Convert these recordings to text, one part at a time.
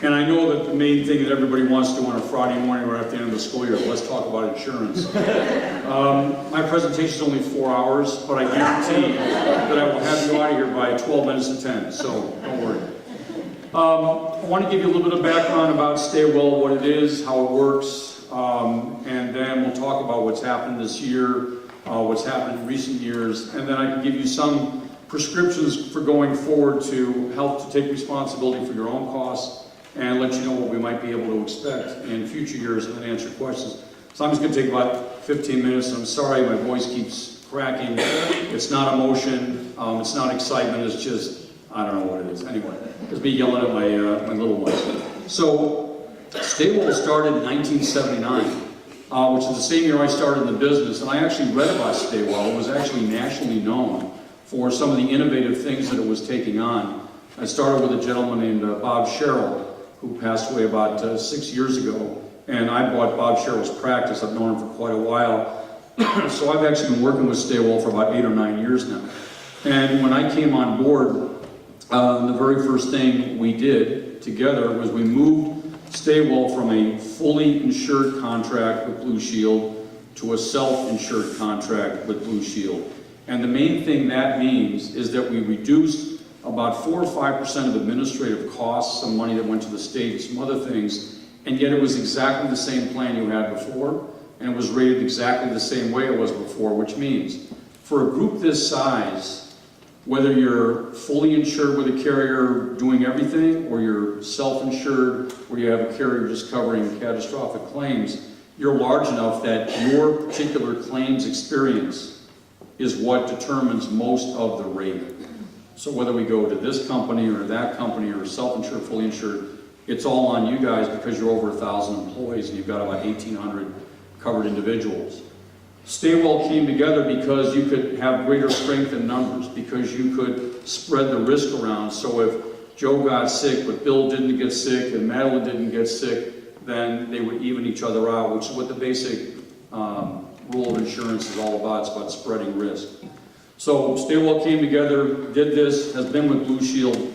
And I know that the main thing that everybody wants to do on a Friday morning or at the end of the school year, let's talk about insurance. My presentation is only 4 hours, but I guarantee that I will have you out of here by 12 minutes to 10, so don't worry. I want to give you a little bit of background about Staywell, what it is, how it works, and then we'll talk about what's happened this year, what's happened in recent years, and then I can give you some prescriptions for going forward to help to take responsibility for your own costs and let you know what we might be able to expect in future years and then answer questions. So I'm just going to take about 15 minutes. I'm sorry my voice keeps cracking. It's not emotion, it's not excitement, it's just, I don't know what it is. Anyway, it's me yelling at my little ones. So Staywell started in 1979, which is the same year I started in the business, and I actually read about Staywell. It was actually nationally known for some of the innovative things that it was taking on. I started with a gentleman named Bob Sherrill, who passed away about 6 years ago, and I bought Bob Sherrill's practice. I've known him for quite a while. So I've actually been working with Staywell for about 8 or 9 years now. And when I came on board, the very first thing we did together was we moved Staywell from a fully insured contract with Blue Shield to a self-insured contract with Blue Shield. And the main thing that means is that we reduced about 4 or 5% of administrative costs, some money that went to the state and some other things, and yet it was exactly the same plan you had before, and it was rated exactly the same way it was before, which means for a group this size, whether you're fully insured with a carrier doing everything, or you're self-insured, where you have a carrier just covering catastrophic claims, you're large enough that your particular claims experience is what determines most of the rate. So whether we go to this company or that company or self-insured, fully insured, it's all on you guys because you're over 1,000 employees and you've got about 1,800 covered individuals. Staywell came together because you could have greater strength in numbers, because you could spread the risk around. So if Joe got sick, but Bill didn't get sick, and Madeline didn't get sick, then they would even each other out, which is what the basic rule of insurance is all about. It's about spreading risk. So Staywell came together, did this, has been with Blue Shield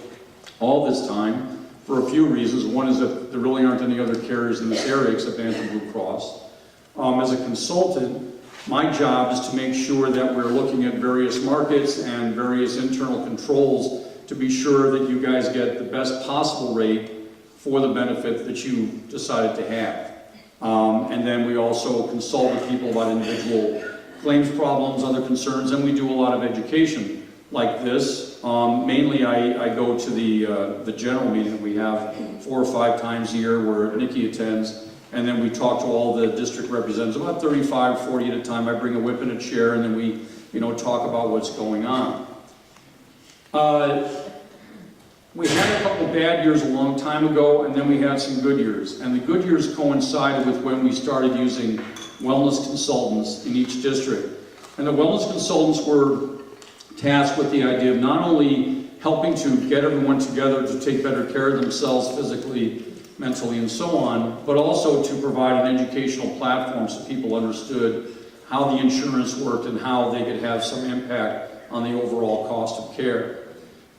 all this time for a few reasons. One is that there really aren't any other carriers in this area except Anthem Blue Cross. As a consultant, my job is to make sure that we're looking at various markets and various internal controls to be sure that you guys get the best possible rate for the benefit that you decided to have. And then we also consult with people about individual claims problems, other concerns, and we do a lot of education like this. Mainly I go to the general meeting that we have 4 or 5 times a year where Nikki attends, and then we talk to all the district representatives, about 35, 40 at a time. I bring a whip and a chair, and then we talk about what's going on. We had a couple bad years a long time ago, and then we had some good years. And the good years coincided with when we started using wellness consultants in each district. And the wellness consultants were tasked with the idea of not only helping to get everyone together to take better care of themselves physically, mentally, and so on, but also to provide an educational platform so people understood how the insurance worked and how they could have some impact on the overall cost of care.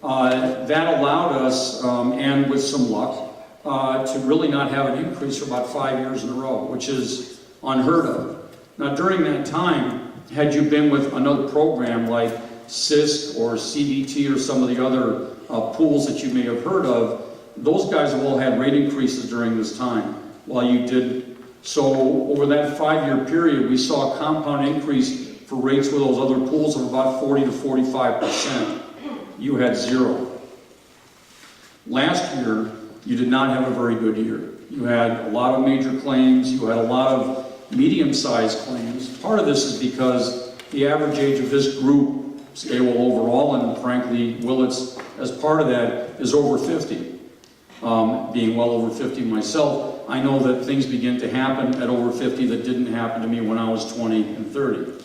That allowed us, and with some luck, to really not have an increase for about 5 years in a row, which is unheard of. Now during that time, had you been with another program like CISC or CDT or some of the other pools that you may have heard of, those guys have all had rate increases during this time, while you didn't. So over that 5-year period, we saw a compound increase for rates with those other pools of about 40 to 45%. You had 0. Last year, you did not have a very good year. You had a lot of major claims, you had a lot of medium-sized claims. Part of this is because the average age of this group, Staywell overall, and frankly Willits as part of that, is over 50. Being well over 50 myself, I know that things begin to happen at over 50 that didn't happen to me when I was 20 and 30.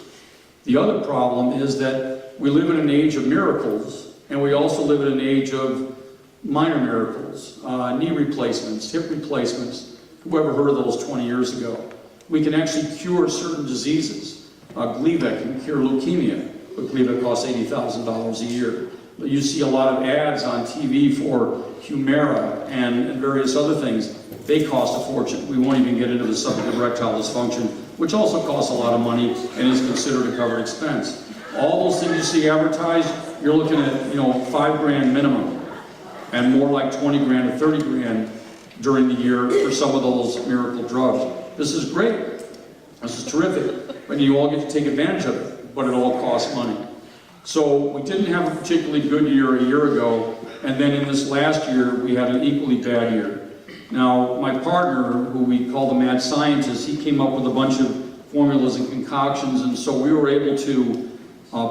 The other problem is that we live in an age of miracles, and we also live in an age of minor miracles, knee replacements, hip replacements. Who ever heard of those 20 years ago? We can actually cure certain diseases. Gleevec can cure leukemia. believe it costs $80,000 a year. But you see a lot of ads on TV for Humira and various other things. They cost a fortune. We won't even get into the subject of erectile dysfunction, which also costs a lot of money and is considered a covered expense. All those things you see advertised, you're looking at, $5,000 minimum, and more like 20 grand or 30 grand during the year for some of those miracle drugs. This is great. This is terrific. And you all get to take advantage of it, but it all costs money. So we didn't have a particularly good year a year ago, and then in this last year, we had an equally bad year. Now, my partner, who we call the mad scientist, he came up with a bunch of formulas and concoctions, and so we were able to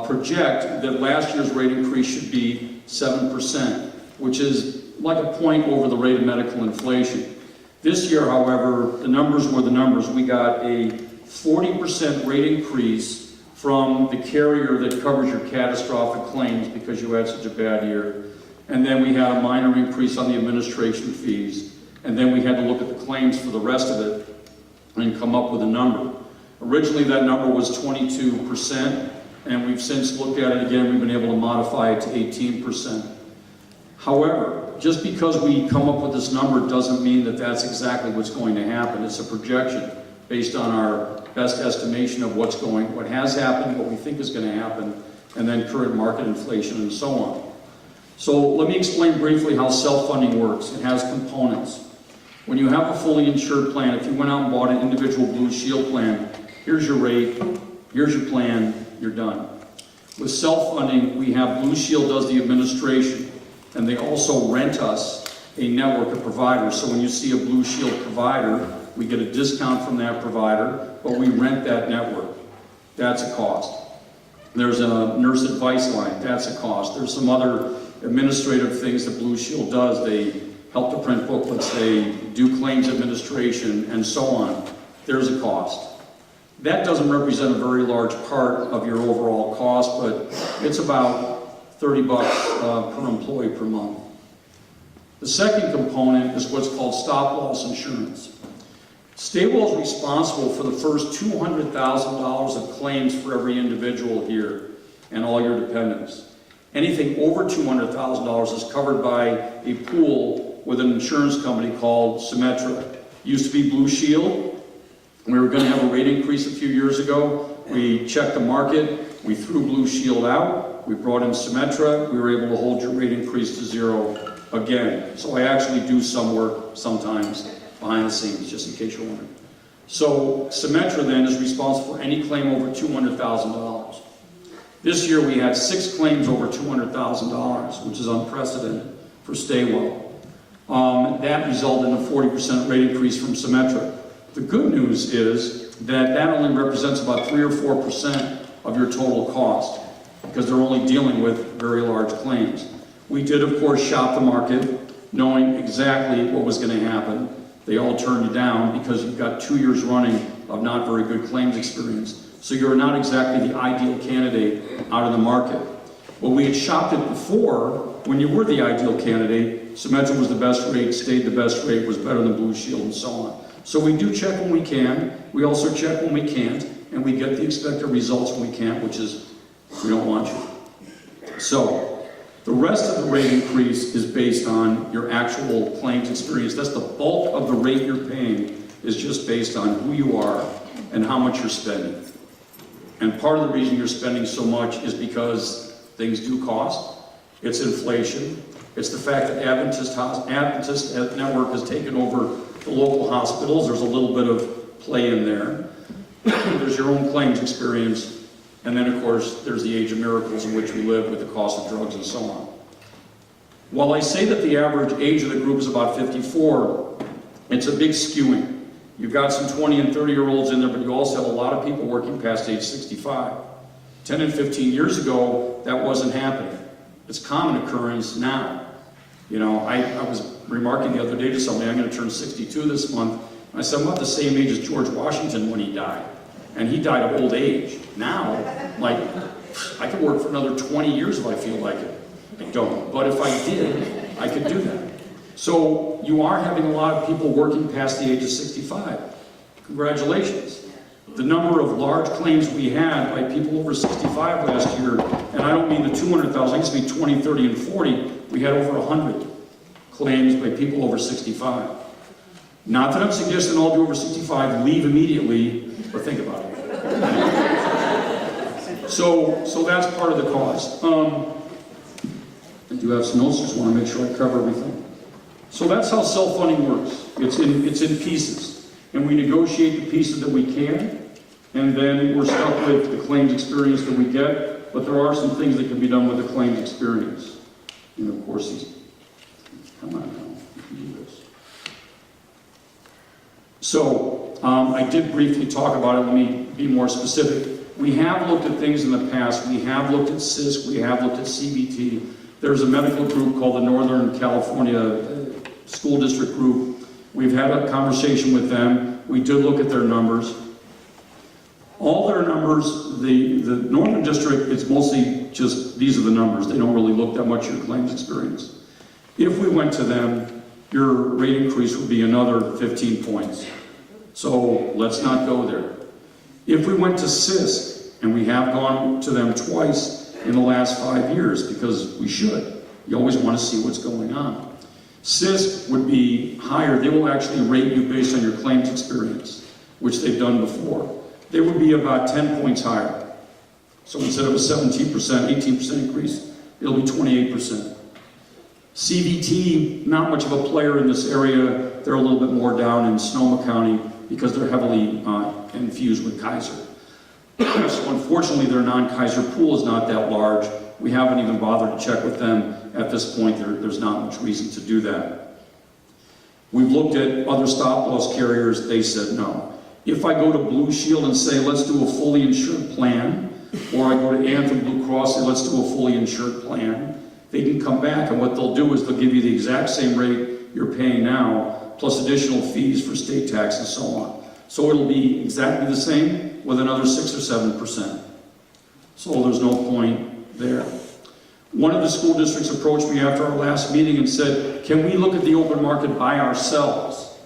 project that last year's rate increase should be 7%, which is like a point over the rate of medical inflation. This year, however, the numbers were the numbers. We got a 40% rate increase from the carrier that covers your catastrophic claims because you had such a bad year. And then we had a minor increase on the administration fees. And then we had to look at the claims for the rest of it and come up with a number. Originally, that number was 22%, and we've since looked at it again. We've been able to modify it to 18%. However, just because we come up with this number doesn't mean that that's exactly what's going to happen. It's a projection based on our best estimation of what has happened, what we think is going to happen, and then current market inflation and so on. So let me explain briefly how self-funding works. It has components. When you have a fully insured plan, if you went out and bought an individual Blue Shield plan, here's your rate, here's your plan, you're done. With self-funding, we have Blue Shield does the administration, and they also rent us a network of providers. So when you see a Blue Shield provider, we get a discount from that provider, but we rent that network. That's a cost. There's a nurse advice line. That's a cost. There's some other administrative things that Blue Shield does. They help to print booklets. They do claims administration and so on. There's a cost. That doesn't represent a very large part of your overall cost, but it's about $30 per employee per month. The second component is what's called stop-loss insurance. Staywell is responsible for the first $200,000 of claims for every individual here and all your dependents. Anything over $200,000 is covered by a pool with an insurance company called Symetra. Used to be Blue Shield. We were going to have a rate increase a few years ago. We checked the market. We threw Blue Shield out. We brought in Symetra. We were able to hold your rate increase to zero again. So I actually do some work sometimes behind the scenes, just in case you're wondering. So Symetra then is responsible for any claim over $200,000. This year we had 6 claims over $200,000, which is unprecedented for Staywell. That resulted in a 40% rate increase from Symetra. The good news is that that only represents about 3 or 4% of your total cost, because they're only dealing with very large claims. We did, of course, shop the market, knowing exactly what was going to happen. They all turned you down because you've got 2 years running of not very good claims experience. So you're not exactly the ideal candidate out of the market. Well, we had shopped it before. When you were the ideal candidate, Symetra was the best rate, stayed the best rate, was better than Blue Shield, and so on. So we do check when we can. We also check when we can't, and we get the expected results when we can't, which is we don't want you. So the rest of the rate increase is based on your actual claims experience. That's the bulk of the rate you're paying, is just based on who you are and how much you're spending. And part of the reason you're spending so much is because things do cost. It's inflation. It's the fact that Adventist Network has taken over the local hospitals. There's a little bit of play in there. There's your own claims experience. And then, of course, there's the age of miracles in which we live with the cost of drugs and so on. While I say that the average age of the group is about 54, it's a big skewing. You've got some 20 and 30-year-olds in there, but you also have a lot of people working past age 65. 10 and 15 years ago, that wasn't happening. It's common occurrence now. You know, I was remarking the other day to somebody, I'm going to turn 62 this month. I said, I'm about the same age as George Washington when he died. And he died of old age. Now, like, I could work for another 20 years if I feel like it. I don't. But if I did, I could do that. So you are having a lot of people working past the age of 65. Congratulations. The number of large claims we had by people over 65 last year, and I don't mean the 200,000, I used to be 20, 30, and 40, we had over 100 claims by people over 65. Not that I'm suggesting all the over 65 leave immediately, but think about it. So that's part of the cost. I do have some notes, just want to make sure I cover everything. So that's how self-funding works. It's in pieces. And we negotiate the pieces that we can, and then we're stuck with the claims experience that we get, but there are some things that can be done with the claims experience. And of course, come on now, you can do this. So, I did briefly talk about it. Let me be more specific. We have looked at things in the past. We have looked at CISC. We have looked at CBT. There's a medical group called the Northern California School District Group. We've had a conversation with them. We did look at their numbers. All their numbers, the Northern District, it's mostly just, these are the numbers. They don't really look that much at your claims experience. If we went to them, your rate increase would be another 15 points. So let's not go there. If we went to CISC, and we have gone to them twice in the last 5 years, because we should. You always want to see what's going on. CISC would be higher. They will actually rate you based on your claims experience, which they've done before. They would be about 10 points higher. So instead of a 17%, 18% increase, it'll be 28%. CBT, not much of a player in this area. They're a little bit more down in Sonoma County because they're heavily infused with Kaiser. So unfortunately, their non-Kaiser pool is not that large. We haven't even bothered to check with them at this point. There's not much reason to do that. We've looked at other stop-loss carriers. They said no. If I go to Blue Shield and say, let's do a fully insured plan, or I go to Anthem Blue Cross and say, let's do a fully insured plan, they can come back, and what they'll do is they'll give you the exact same rate you're paying now, plus additional fees for state tax and so on. So it'll be exactly the same with another 6 or 7%. So there's no point there. One of the school districts approached me after our last meeting and said, can we look at the open market by ourselves?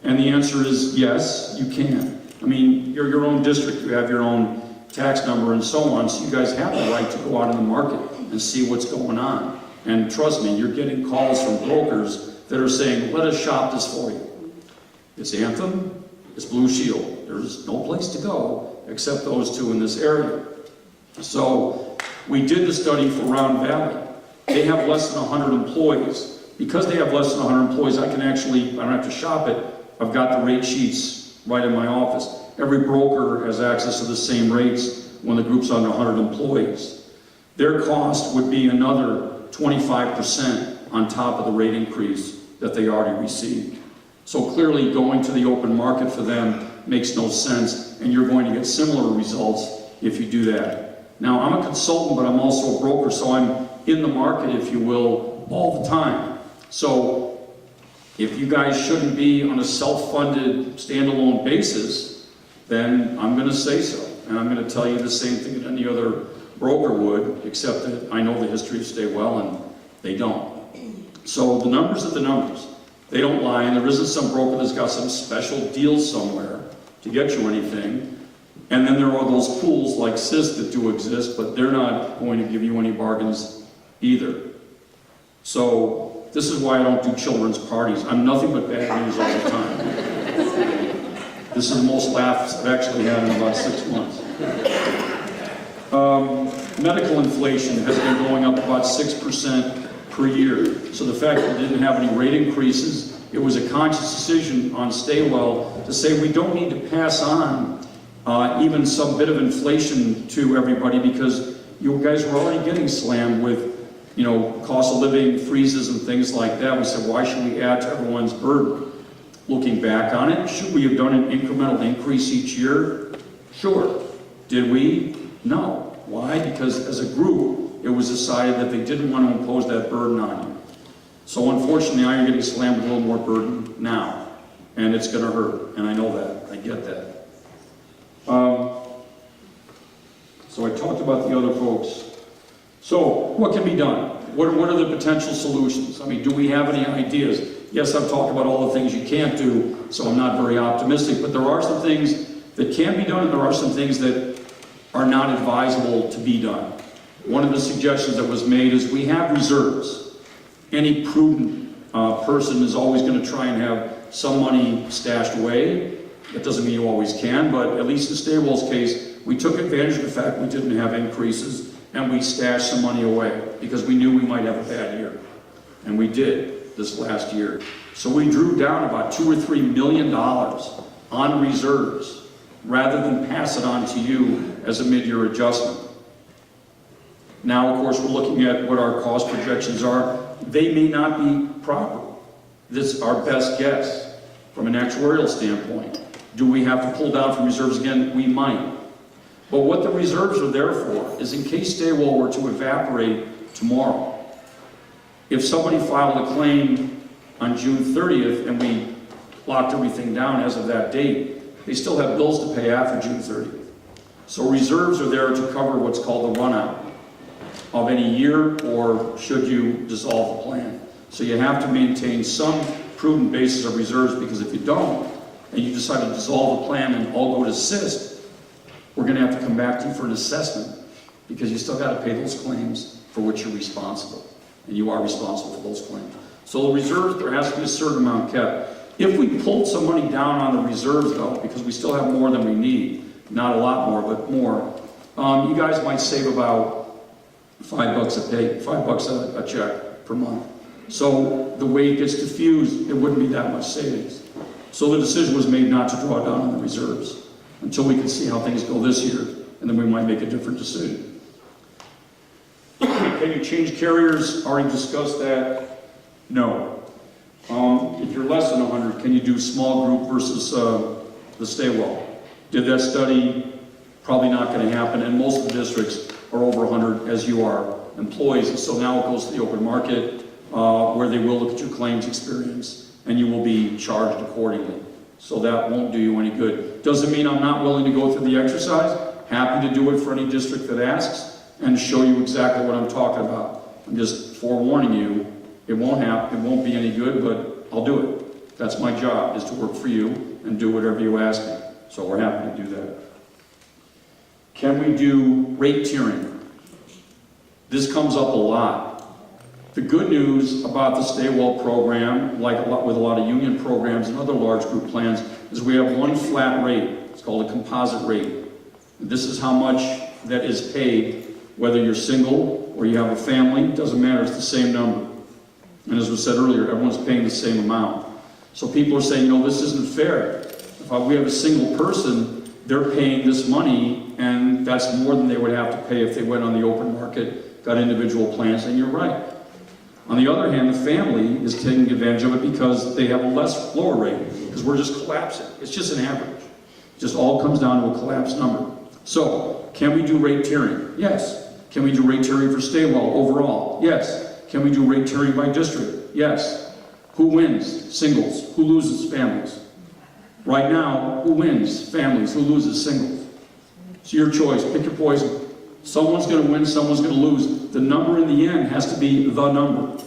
And the answer is yes, you can. I mean, you're your own district, you have your own tax number and so on, so you guys have the right to go out in the market and see what's going on. And trust me, you're getting calls from brokers that are saying, let us shop this for you. It's Anthem, it's Blue Shield. There's no place to go except those two in this area. So we did the study for Round Valley. They have less than 100 employees. Because they have less than 100 employees, I don't have to shop it. I've got the rate sheets right in my office. Every broker has access to the same rates when the group's under 100 employees. Their cost would be another 25% on top of the rate increase that they already received. So clearly going to the open market for them makes no sense, and you're going to get similar results if you do that. Now, I'm a consultant, but I'm also a broker, so I'm in the market, if you will, all the time. So if you guys shouldn't be on a self-funded, standalone basis, then I'm going to say so. And I'm going to tell you the same thing that any other broker would, except that I know the history of Staywell, and they don't. So the numbers are the numbers. They don't lie, and there isn't some broker that's got some special deal somewhere to get you anything. And then there are those pools like CISC that do exist, but they're not going to give you any bargains either. So this is why I don't do children's parties. I'm nothing but bad news all the time. This is the most laughs I've actually had in about 6 months. Medical inflation has been going up about 6% per year. So the fact that we didn't have any rate increases, it was a conscious decision on Staywell to say we don't need to pass on even some bit of inflation to everybody, because you guys were already getting slammed with, cost of living freezes and things like that. We said, why should we add to everyone's burden? Looking back on it, should we have done an incremental increase each year? Sure. Did we? No. Why? Because as a group, it was decided that they didn't want to impose that burden on you. So unfortunately, now you're getting slammed with a little more burden now. And it's going to hurt. And I know that. I get that. So I talked about the other folks. So what can be done? What are the potential solutions? I mean, do we have any ideas? Yes, I've talked about all the things you can't do, so I'm not very optimistic, but there are some things that can be done, and there are some things that are not advisable to be done. One of the suggestions that was made is we have reserves. Any prudent person is always going to try and have some money stashed away. That doesn't mean you always can, but at least in Staywell's case, we took advantage of the fact we didn't have increases, and we stashed some money away because we knew we might have a bad year. And we did this last year. So we drew down about $2 or $3 million on reserves rather than pass it on to you as a mid-year adjustment. Now, of course, we're looking at what our cost projections are. They may not be proper. This is our best guess from an actuarial standpoint. Do we have to pull down from reserves again? We might. But what the reserves are there for is in case Staywell were to evaporate tomorrow. If somebody filed a claim on June 30th and we locked everything down as of that date, they still have bills to pay after June 30th. So reserves are there to cover what's called the run-out of any year, or should you dissolve the plan. So you have to maintain some prudent basis of reserves, because if you don't, and you decide to dissolve the plan and all go to SIST, we're going to have to come back to you for an assessment, because you still got to pay those claims for which you're responsible, and you are responsible for those claims. So the reserves, there has to be a certain amount kept. If we pulled some money down on the reserves, though, because we still have more than we need, not a lot more, but more, you guys might save about $5 a check per month. So the way it gets diffused, it wouldn't be that much savings. So the decision was made not to draw down on the reserves until we can see how things go this year, and then we might make a different decision. Can you change carriers? Already discussed that. No. If you're less than 100, can you do small group versus the Staywell? Did that study? Probably not going to happen, and most of the districts are over 100 as you are employees, and so now it goes to the open market where they will look at your claims experience and you will be charged accordingly. So that won't do you any good. Doesn't mean I'm not willing to go through the exercise. Happy to do it for any district that asks and show you exactly what I'm talking about. I'm just forewarning you, it won't happen, it won't be any good, but I'll do it. That's my job, is to work for you and do whatever you ask me. So we're happy to do that. Can we do rate tiering? This comes up a lot. The good news about the Staywell program, with a lot of union programs and other large group plans, is we have one flat rate. It's called a composite rate. This is how much that is paid, whether you're single or you have a family, it doesn't matter, it's the same number. And as was said earlier, everyone's paying the same amount. So people are saying, this isn't fair. If we have a single person, they're paying this money, and that's more than they would have to pay if they went on the open market, got individual plans, and you're right. On the other hand, the family is taking advantage of it because they have a lower rate, because we're just collapsing. It's just an average. It just all comes down to a collapsed number. So, can we do rate tiering? Yes. Can we do rate tiering for Staywell overall? Yes. Can we do rate tiering by district? Yes. Who wins? Singles. Who loses? Families. Right now, who wins? Families. Who loses? Singles. It's your choice. Pick your poison. Someone's going to win, someone's going to lose. The number in the end has to be the number.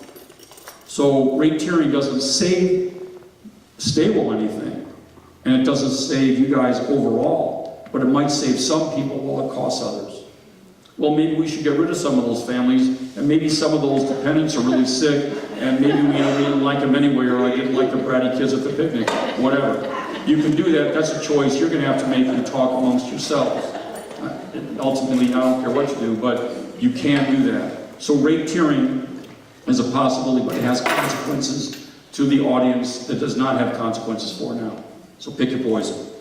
So rate tiering doesn't save Staywell anything, and it doesn't save you guys overall, but it might save some people while it costs others. Well, maybe we should get rid of some of those families, and maybe some of those dependents are really sick, and maybe we didn't like them anyway, or I didn't like the bratty kids at the picnic, whatever. You can do that, that's a choice you're going to have to make and talk amongst yourselves. Ultimately, I don't care what you do, but you can do that. So rate tiering is a possibility, but it has consequences to the audience that does not have consequences for now. So pick your poison.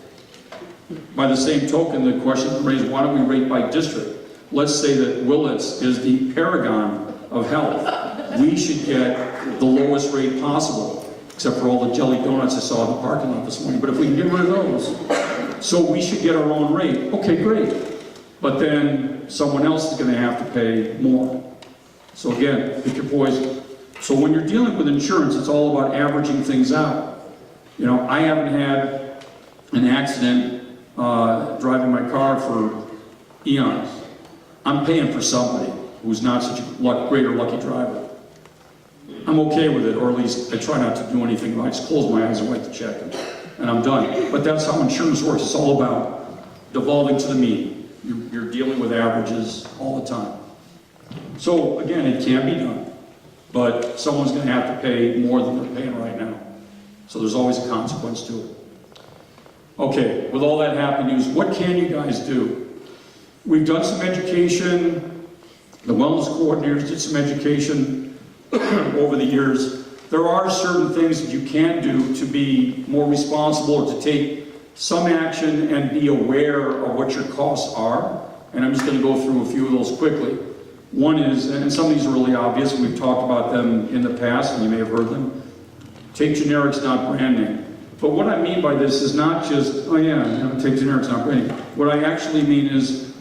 By the same token, the question is raised, why don't we rate by district? Let's say that Willits is the paragon of health. We should get the lowest rate possible, except for all the jelly donuts I saw in the parking lot this morning. But if we can get rid of those, so we should get our own rate. Okay, great. But then someone else is going to have to pay more. So again, pick your poison. So when you're dealing with insurance, it's all about averaging things out. I haven't had an accident driving my car for eons. I'm paying for somebody who's not such a great or lucky driver. I'm okay with it, or at least I try not to do anything. I just close my eyes and write the check, and I'm done. But that's how insurance works. It's all about devolving to the mean. You're dealing with averages all the time. So again, it can be done, but someone's going to have to pay more than they're paying right now. So there's always a consequence to it. Okay, with all that happy news, what can you guys do? We've done some education. The wellness coordinators did some education over the years. There are certain things that you can do to be more responsible or to take some action and be aware of what your costs are. And I'm just going to go through a few of those quickly. One is, and some of these are really obvious, and we've talked about them in the past, and you may have heard them. Take generics, not brand name. But what I mean by this is not just, oh yeah, take generics, not brand name. What I actually mean is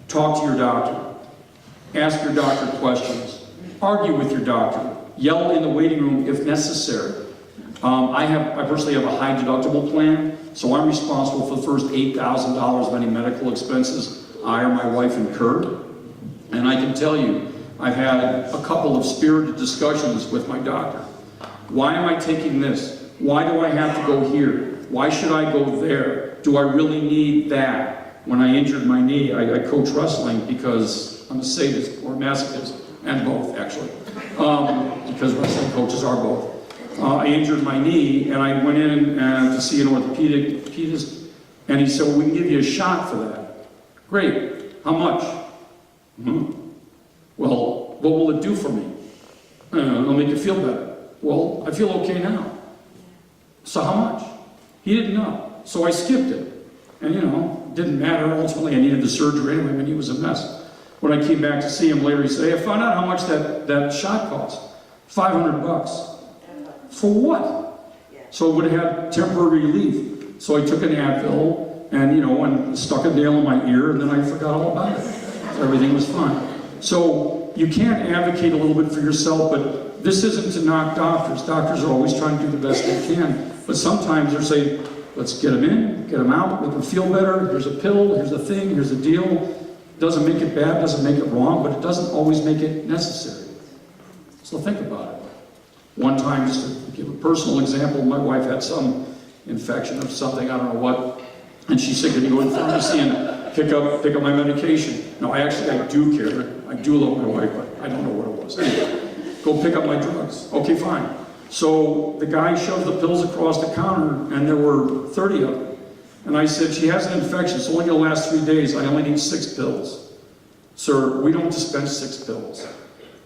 talk to your doctor. Ask your doctor questions. Argue with your doctor. Yell in the waiting room if necessary. I personally have a high deductible plan, so I'm responsible for the first $8,000 of any medical expenses I or my wife incur. And I can tell you, I've had a couple of spirited discussions with my doctor. Why am I taking this? Why do I have to go here? Why should I go there? Do I really need that? When I injured my knee, I coach wrestling because I'm a sadist or a masochist, and both actually, because wrestling coaches are both. I injured my knee, and I went in to see an orthopedist, and he said, well, we can give you a shot for that. Great. How much? Well, what will it do for me? It'll make you feel better. Well, I feel okay now. So how much? He didn't know. So I skipped it. And it didn't matter. Ultimately, I needed the surgery anyway. My knee was a mess. When I came back to see him later, he said, hey, I found out how much that shot cost. $500. For what? So it would have had temporary relief. So I took an Advil and stuck a nail in my ear, and then I forgot all about it. So everything was fine. So you can't advocate a little bit for yourself, but this isn't to knock doctors. Doctors are always trying to do the best they can. But sometimes they're saying, let's get them in, get them out, make them feel better. Here's a pill, here's a thing, here's a deal. Doesn't make it bad, doesn't make it wrong, but it doesn't always make it necessary. So think about it. One time, just to give a personal example, my wife had some infection of something, I don't know what, and she said, can you go to the pharmacy and pick up my medication? No, I do care. I do love my wife, but I don't know what it was. Anyway, go pick up my drugs. Okay, fine. So the guy shoved the pills across the counter, and there were 30 of them. And I said, she has an infection, it's only going to last 3 days. I only need 6 pills. Sir, we don't dispense 6 pills.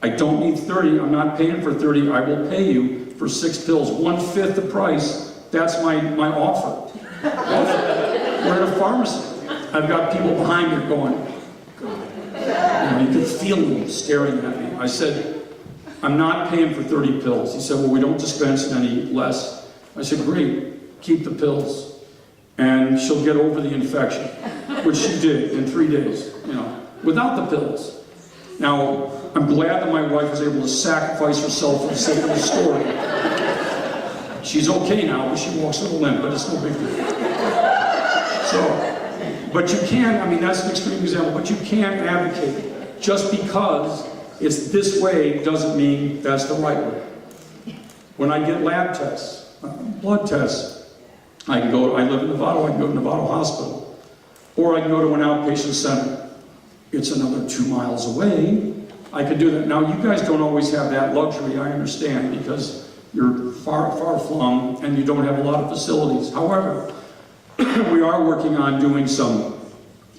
I don't need 30. I'm not paying for 30. I will pay you for 6 pills. 1/5 the price. That's my offer. We're at a pharmacy. I've got people behind me going, you could feel them staring at me. I said, I'm not paying for 30 pills. He said, well, we don't dispense any less. I said, great, keep the pills. And she'll get over the infection, which she did in 3 days, without the pills. Now, I'm glad that my wife was able to sacrifice herself for the sake of the story. She's okay now, but she walks with a limp, but it's no big deal. But you can, that's an extreme example, but you can advocate. Just because it's this way doesn't mean that's the right way. When I get lab tests, blood tests, I live in Novato, I can go to Novato Hospital. Or I can go to an outpatient center. It's another 2 miles away. I could do that. Now, you guys don't always have that luxury, I understand, because you're far, far flung and you don't have a lot of facilities. However, we are working on doing some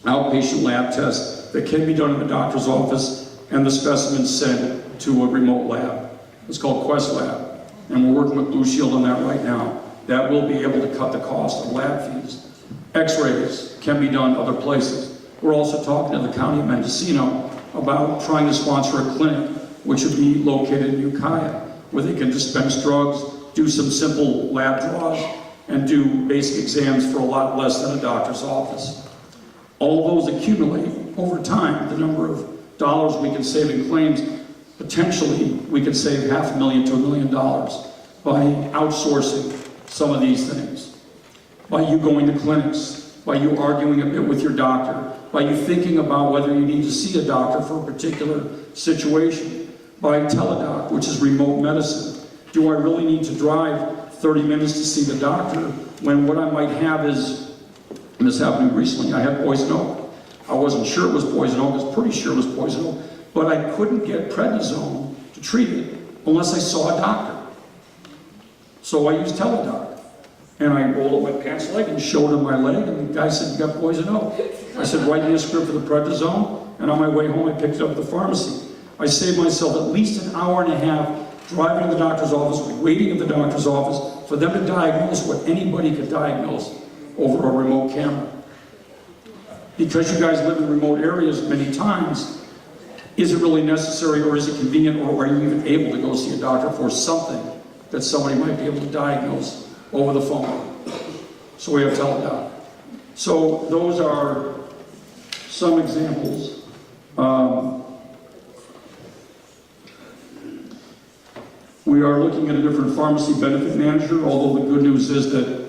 outpatient lab tests that can be done in the doctor's office and the specimens sent to a remote lab. It's called Quest Lab, and we're working with Blue Shield on that right now. That will be able to cut the cost of lab fees. X-rays can be done other places. We're also talking to the County of Mendocino about trying to sponsor a clinic, which would be located in Ukiah, where they can dispense drugs, do some simple lab draws, and do basic exams for a lot less than a doctor's office. All those accumulate over time, the number of dollars we can save in claims. Potentially, we could save $500,000 to $1 million by outsourcing some of these things. By you going to clinics, by you arguing a bit with your doctor, by you thinking about whether you need to see a doctor for a particular situation, by teledoc, which is remote medicine. Do I really need to drive 30 minutes to see the doctor when what I might have is and this happened recently, I had poison oak. I wasn't sure it was poison oak, I was pretty sure it was poison oak, but I couldn't get prednisone to treat it unless I saw a doctor. So I used Teledoc, and I rolled up my pants leg and showed him my leg, and the guy said, "You got poison oak." I said, "Write me a script for the prednisone," and on my way home I picked it up at the pharmacy. I saved myself at least an hour and a half driving to the doctor's office, waiting at the doctor's office for them to diagnose what anybody could diagnose over a remote camera. Because you guys live in remote areas many times, is it really necessary, or is it convenient, or are you even able to go see a doctor for something that somebody might be able to diagnose over the phone? So we have Teledoc. So those are some examples. We are looking at a different pharmacy benefit manager, although the good news is that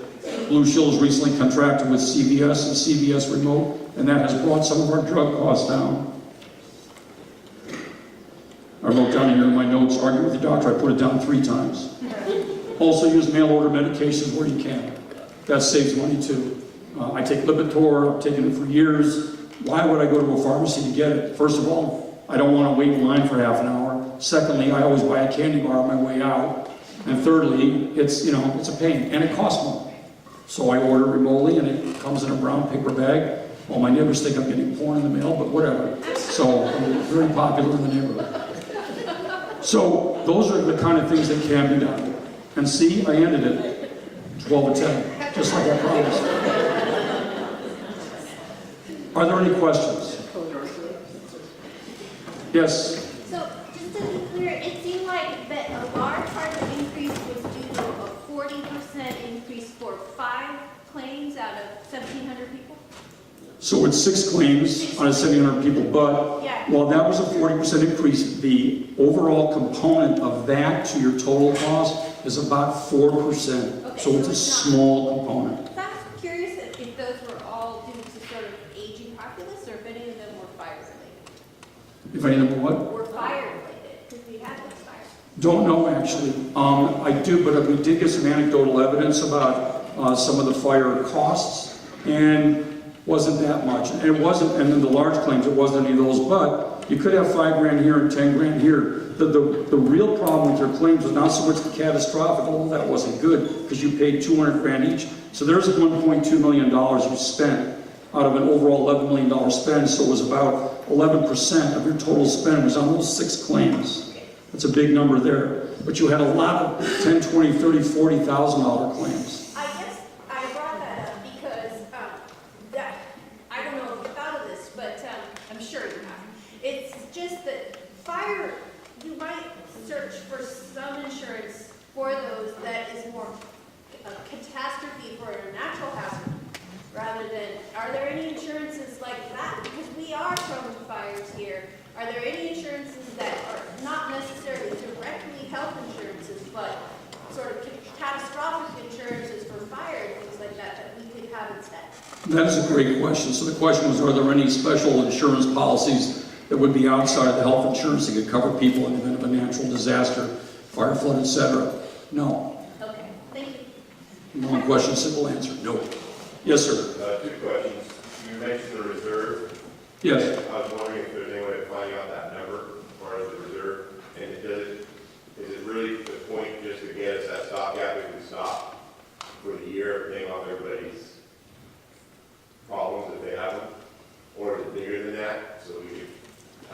Blue Shield has recently contracted with CVS and CVS Remote, and that has brought some of our drug costs down. I wrote down here in my notes, argue with the doctor, I put it down 3 times. Also use mail order medications where you can. That saves money too. I take Lipitor, I've taken it for years. Why would I go to a pharmacy to get it? First of all, I don't want to wait in line for half an hour. Secondly, I always buy a candy bar on my way out. And thirdly, it's a pain, and it costs money. So I order remotely, and it comes in a brown paper bag. Well, my neighbors think I'm getting porn in the mail, but whatever. So I'm very popular in the neighborhood. So those are the kind of things that can be done. And see, I ended it 12 to 10, just like I promised. Are there any questions? Yes? So, just to be clear, it seemed like that a large part of the increase was due to a 40% increase for 5 claims out of 1,700 people? So it's 6 claims out of 700 people, but while that was a 40% increase, the overall component of that to your total cost is about 4%. Okay, So it's a small component. So I'm curious if those were all due to sort of aging populace, or if any of them were fire related? If any of them were what? Were fire related, because we had those fires. Don't know actually. I do, but we did get some anecdotal evidence about some of the fire costs, and wasn't that much. And it wasn't, and then the large claims, it wasn't any of those, but you could have $5 grand here and 10 grand here. The real problem with your claims was not so much the catastrophic, although that wasn't good, because you paid 200 grand each. So there's $1.2 million you spent out of an overall $11 million spend, so it was about 11% of your total spend was on those 6 claims. That's a big number there. But you had a lot of $10, $20, $30, $40,000 claims. I guess I brought that up because I don't know if you thought of this, but I'm sure you have. It's just that fire, you might search for some insurance for those that is more a catastrophe for a natural hazard, rather than, are there any insurances like that? Because we are prone to fires here. Are there any insurances that are not necessarily directly health insurances, but sort of catastrophic insurances for fire and things like that that we could have instead? That is a great question. So the question was, are there any special insurance policies that would be outside of the health insurance that could cover people in the event of a natural disaster, fire, flood, etc.? No. Okay, thank you. One question, simple answer, no. Yes, sir. 2 questions. You mentioned the reserve. Yes. I was wondering if there's any way of finding out that number as far as the reserve. And is it really the point just to get us that stopgap we can stop for the year, paying off everybody's problems if they have them? Or is it bigger than that, so we can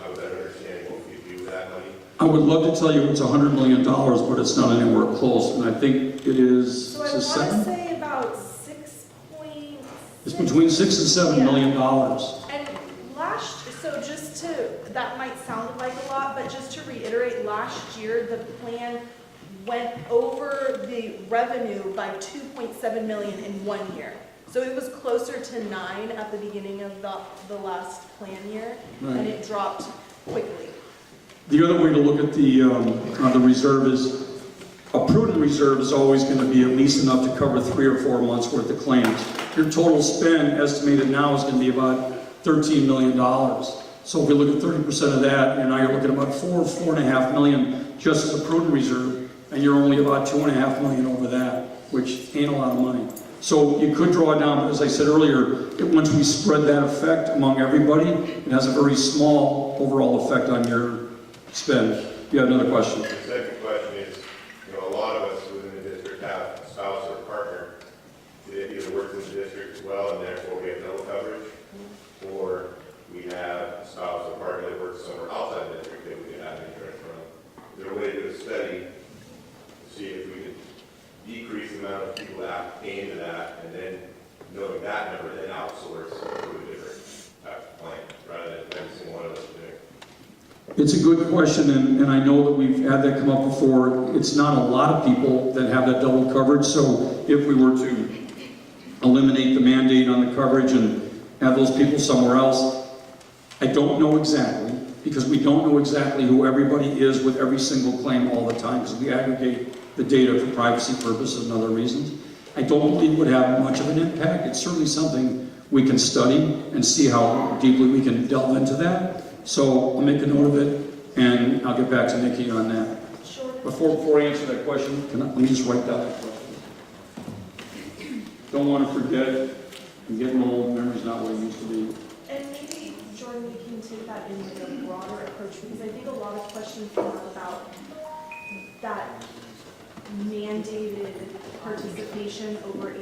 have a better understanding what we do with that money? I would love to tell you it's $100 million, but it's not anywhere close. And I think it is, So I is it want to 7? say about 6.6. It's between $6 and $7 million. And so just to, that might sound like a lot, but just to reiterate, last year the plan went over the revenue by 2.7 million in 1 year. So it was closer to 9 at the beginning of the last plan year, and it dropped quickly. The other way to look at the reserve is, a prudent reserve is always going to be at least enough to cover 3 or 4 months worth of claims. Your total spend estimated now is going to be about $13 million. So if we look at 30% of that, and now you're looking at about $4.5 million just as a prudent reserve, and you're only about $2.5 million over that, which ain't a lot of money. So you could draw it down, but as I said earlier, once we spread that effect among everybody, it has a very small overall effect on your spend. You have another question? The second question is, a lot of us within the district have a spouse or partner that either works in the district as well, and therefore we have double coverage, or we have a spouse or partner that works somewhere outside the district that we could have insurance from. Is there a way to do a study to see if we could decrease the amount of people that pay into that, and then knowing that number, then outsource to a different type of plan, rather than every single one of us doing it? It's a good question, and I know that we've had that come up before. It's not a lot of people that have that double coverage, so if we were to eliminate the mandate on the coverage and have those people somewhere else, I don't know exactly, because we don't know exactly who everybody is with every single claim all the time, because we aggregate the data for privacy purposes and other reasons. I don't believe it would have much of an impact. It's certainly something we can study and see how deeply we can delve into that. So I'll make a note of it, and I'll get back to Nikki on that. Sure. Before I answer that question, let me just write down that question. Don't want to forget it. I'm getting old, memory's not what it used to be. And maybe, Jordan, we can take that into a broader approach, because I think a lot of questions come up about that mandated participation over 85%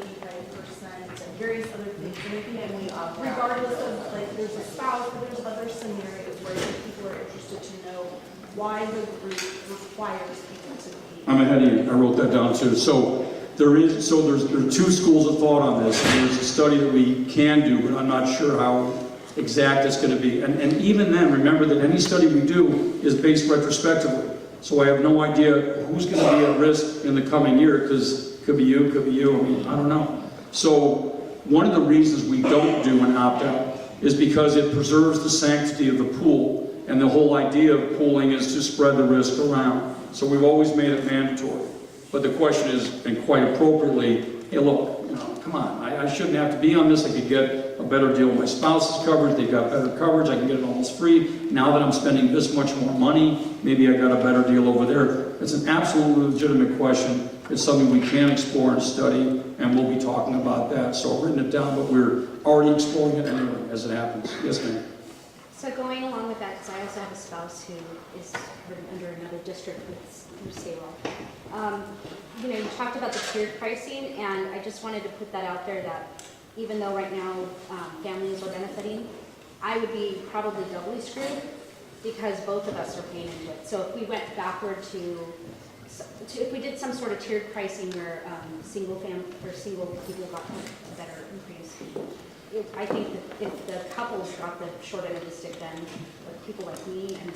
and various other things. And I think regardless of, like, there's a spouse, or there's other scenarios where I think people are interested to know why the group requires people to be. I'm ahead of you. I wrote that down too. So there are two schools of thought on this. There's a study that we can do, but I'm not sure how exact it's going to be. And even then, remember that any study we do is based retrospectively. So I have no idea who's going to be at risk in the coming year, because it could be you, could be you. I mean, I don't know. So one of the reasons we don't do an opt-out is because it preserves the sanctity of the pool. And the whole idea of pooling is to spread the risk around. So we've always made it mandatory. But the question is, and quite appropriately, hey, look, come on, I shouldn't have to be on this. I could get a better deal with my spouse's coverage. They've got better coverage. I can get it almost free. Now that I'm spending this much more money, maybe I got a better deal over there. It's an absolutely legitimate question. It's something we can explore and study, and we'll be talking about that. So I've written it down, but we're already exploring it anyway as it happens. Yes, ma'am. So going along with that, because I also have a spouse who is under another district through Staywell. You talked about the tiered pricing, and I just wanted to put that out there that even though right now families are benefiting, I would be probably doubly screwed because both of us are paying into it. So if we went backward if we did some sort of tiered pricing where single people got a better increase, I think that if the couples got the short end of the stick, then people like me and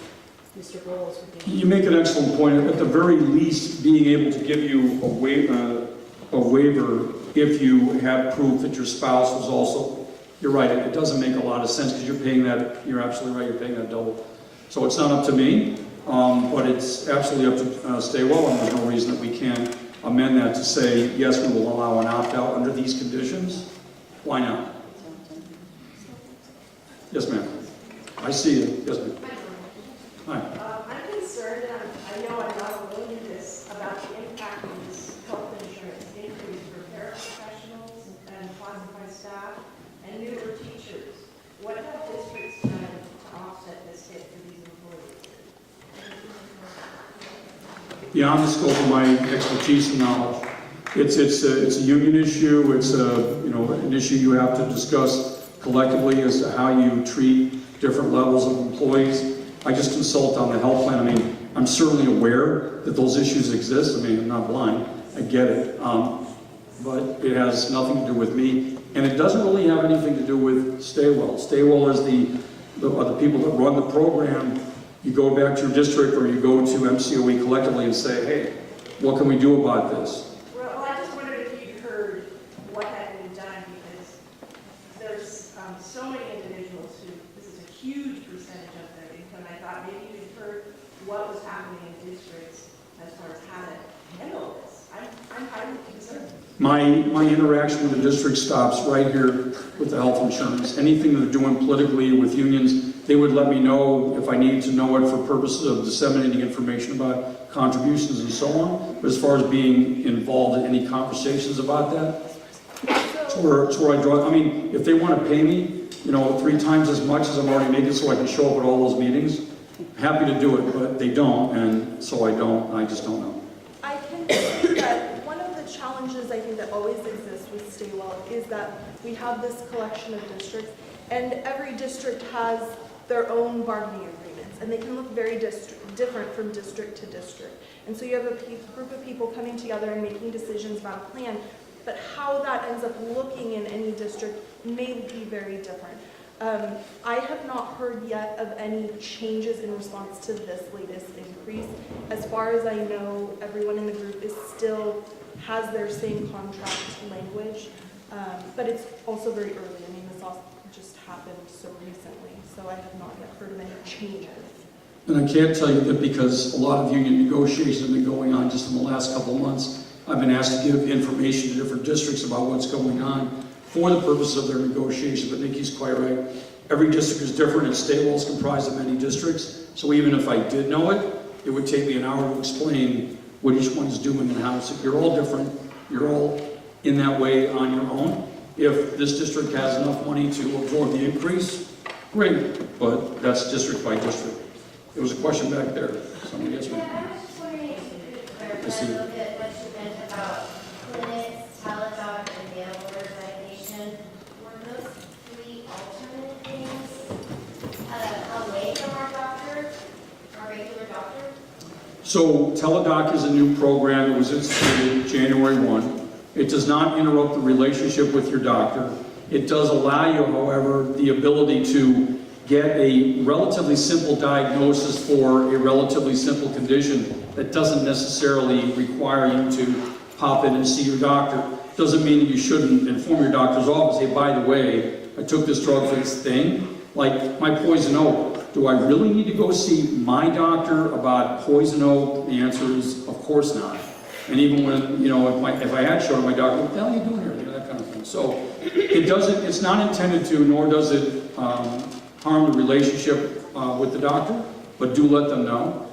Mr. Bowles would be. You make an excellent point. At the very least, being able to give you a waiver if you have proof that your spouse was also, you're right, it doesn't make a lot of sense because you're paying that, you're absolutely right, you're paying that double. So it's not up to me, but it's absolutely up to Staywell, and there's no reason that we can't amend that to say, yes, we will allow an opt-out under these conditions. Why not? Yes, ma'am. I see you. Yes, ma'am. Hi. I'm concerned, and I know I'm not alone in this, about the impact of this health insurance increase for paraprofessionals and classified staff and newer teachers. What have districts done to offset this hit for these employees? Beyond the scope of my expertise and knowledge, it's a union issue. It's an issue you have to discuss collectively as to how you treat different levels of employees. I just consult on the health plan. I mean, I'm certainly aware that those issues exist. I mean, I'm not blind. I get it. But it has nothing to do with me. And it doesn't really have anything to do with Staywell. Staywell is the people that run the program. You go back to your district or you go to MCOE collectively and say, hey, what can we do about this? Well, I just wondered if you'd heard what had been done, because there's so many individuals who, this is a huge percentage of their income. I thought maybe you'd heard what was happening in districts as far as how to handle this. I'm highly concerned. My interaction with the district stops right here with the health insurance. Anything they're doing politically with unions, they would let me know if I needed to know it for purposes of disseminating information about contributions and so on. But as far as being involved in any conversations about that, It's where I draw, I mean, if they want to pay me, 3 times as much as I'm already making so I can show up at all those meetings, happy to do it, but they don't, and so I don't, and I just don't know. I can say that one of the challenges I think that always exists with Staywell is that we have this collection of districts, and every district has their own bargaining agreements, and they can look very different from district to district. And so you have a group of people coming together and making decisions about a plan, but how that ends up looking in any district may be very different. I have not heard yet of any changes in response to this latest increase. As far as I know, everyone in the group has their same contract language, but it's also very early. I mean, this all just happened so recently, so I have not yet heard of any changes. And I can't tell you that because a lot of union negotiations have been going on just in the last couple of months. I've been asked to give information to different districts about what's going on for the purpose of their negotiations, but Nikki's quite right. Every district is different, and Staywell is comprised of many districts, so even if I did know it, it would take me an hour to explain what each one is doing and how. So you're all different, you're all in that way on your own. If this district has enough money to absorb the increase, great, but that's district by district. There was a question back there. Somebody asked me. Yeah, I was just wondering if you could clarify a little bit what you meant about clinics, teledoc, and mail order medication. Were those 3 alternate things away from our doctor, our regular doctor? So Teledoc is a new program that was instituted January 1. It does not interrupt the relationship with your doctor. It does allow you, however, the ability to get a relatively simple diagnosis for a relatively simple condition that doesn't necessarily require you to pop in and see your doctor. Doesn't mean that you shouldn't inform your doctor's office, hey, by the way, I took this drug for this thing, like my poison oak. Do I really need to go see my doctor about poison oak? The answer is, of course not. And even when, if I had shown my doctor, what the hell are you doing here? That kind of thing. So it's not intended to, nor does it harm the relationship with the doctor, but do let them know.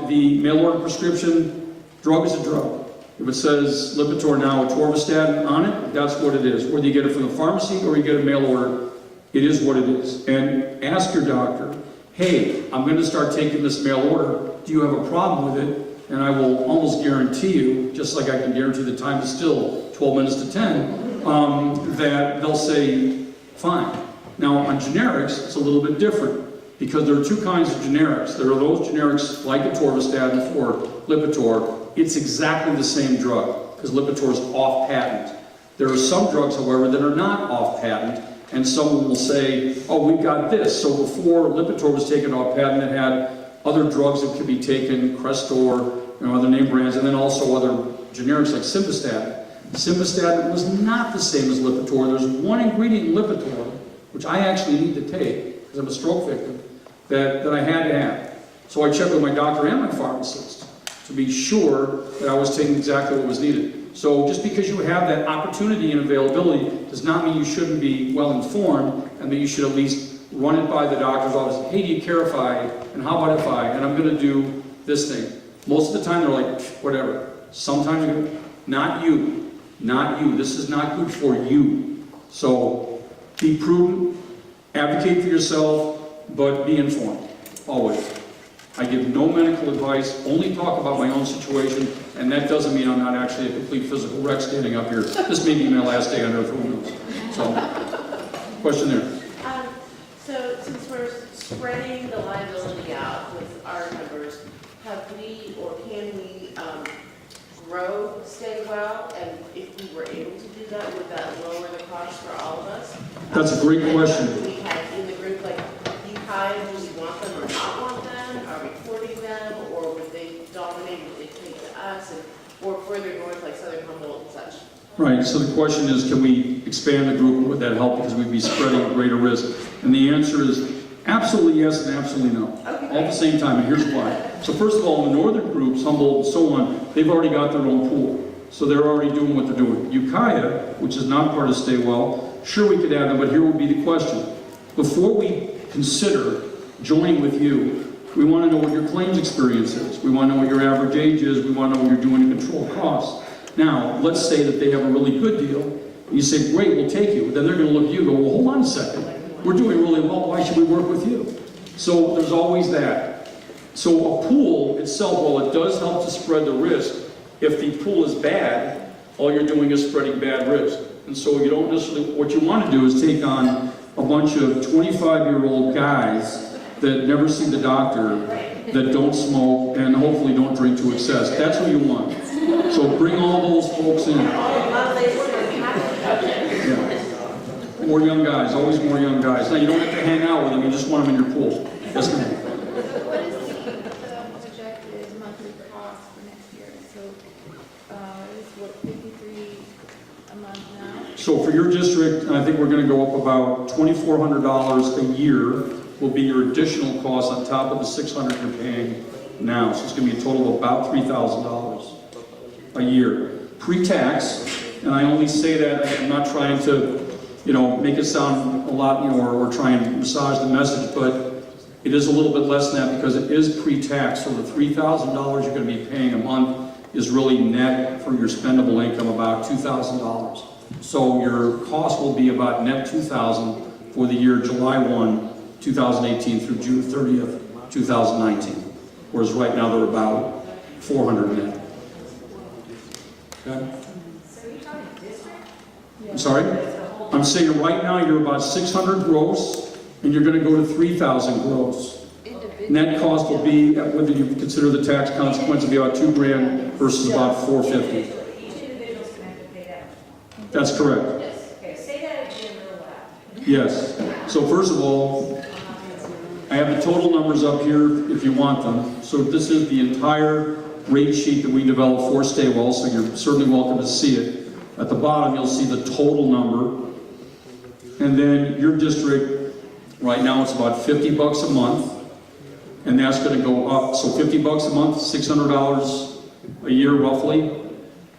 The mail order prescription, drug is a drug. If it says Lipitor now, atorvastatin on it, that's what it is. Whether you get it from the pharmacy or you get a mail order, it is what it is. And ask your doctor, hey, I'm going to start taking this mail order. Do you have a problem with it? And I will almost guarantee you, just like I can guarantee the time is still 12 minutes to 10, that they'll say, fine. Now, on generics, it's a little bit different because there are 2 kinds of generics. There are those generics like atorvastatin for Lipitor. It's exactly the same drug because Lipitor is off patent. There are some drugs, however, that are not off patent, and someone will say, oh, we've got this. So before Lipitor was taken off patent, it had other drugs that could be taken, Crestor, other name brands, and then also other generics like Simvastatin. Simvastatin was not the same as Lipitor. There's one ingredient in Lipitor, which I actually need to take, because I'm a stroke victim, that I had to have. So I checked with my doctor and my pharmacist to be sure that I was taking exactly what was needed. So just because you have that opportunity and availability does not mean you shouldn't be well informed, and that you should at least run it by the doctor's office. Hey, do you care if I, and how about if I, and I'm going to do this thing. Most of the time they're like, whatever. Sometimes they're going, not you, not you. This is not good for you. So be prudent, advocate for yourself, but be informed, always. I give no medical advice, only talk about my own situation, and that doesn't mean I'm not actually a complete physical wreck standing up here. This may be my last day on earth, who knows? So, question there. So since we're spreading the liability out with our numbers, have we or can we grow Staywell? And if we were able to do that, would that lower the cost for all of us? That's a great question. Do we have in the group, like, you hire, do we want them or not want them? Are we courting them, or would they dominate, would they take to us, or further north like Southern Humboldt and such? Right, so the question is, can we expand the group, and would that help because we'd be spreading a greater risk? And the answer is absolutely yes and absolutely no. Okay. All at the same time, and here's why. So first of all, the northern groups, Humboldt and so on, they've already got their own pool. So they're already doing what they're doing. Ukiah, which is not part of Staywell, sure we could add them, but here would be the question. Before we consider joining with you, we want to know what your claims experience is. We want to know what your average age is. We want to know what you're doing to control costs. Now, let's say that they have a really good deal, You say, great, we'll take you. Then they're going to look at you and go, well, hold on a second. We're doing really well. Why should we work with you? So there's always that. So a pool itself, while it does help to spread the risk, if the pool is bad, all you're doing is spreading bad risk. And so you don't necessarily, what you want to do is take on a bunch of 25-year-old guys that never see the doctor, that don't smoke, and hopefully don't drink to excess. That's who you want. So bring all those folks in. Yeah. More young guys, always more young guys. Now, you don't have to hang out with them, you just want them in your pool. Yes, ma'am. What is the projected monthly cost for next year? So, it's what, 53 a month now? So for your district, I think we're going to go up about $2,400 a year will be your additional cost on top of the $600 you're paying now. So it's going to be a total of about $3,000 a year. Pre-tax, and I only say that, I'm not trying to, make it sound a lot, or try and massage the message, but it is a little bit less than that because it is pre-tax. So the $3,000 you're going to be paying a month is really net for your spendable income, about $2,000. So your cost will be about net $2,000 for the year July 1, 2018 through June 30th, 2019. Whereas right now they're about $400 net. Okay? I'm sorry? I'm saying right now you're about $600 gross, and you're going to go to $3,000 gross. Net cost will be, whether you consider the tax consequence, will be about $2,000 versus about $450. Each individual's gonna have to pay that. That's correct. Okay, say that again real loud. Yes. So first of all, I have the total numbers up here if you want them. So this is the entire rate sheet that we developed for Staywell, so you're certainly welcome to see it. At the bottom, you'll see the total number. And then your district, right now it's about $50 a month, and that's going to go up. So $50 a month, $600 a year roughly,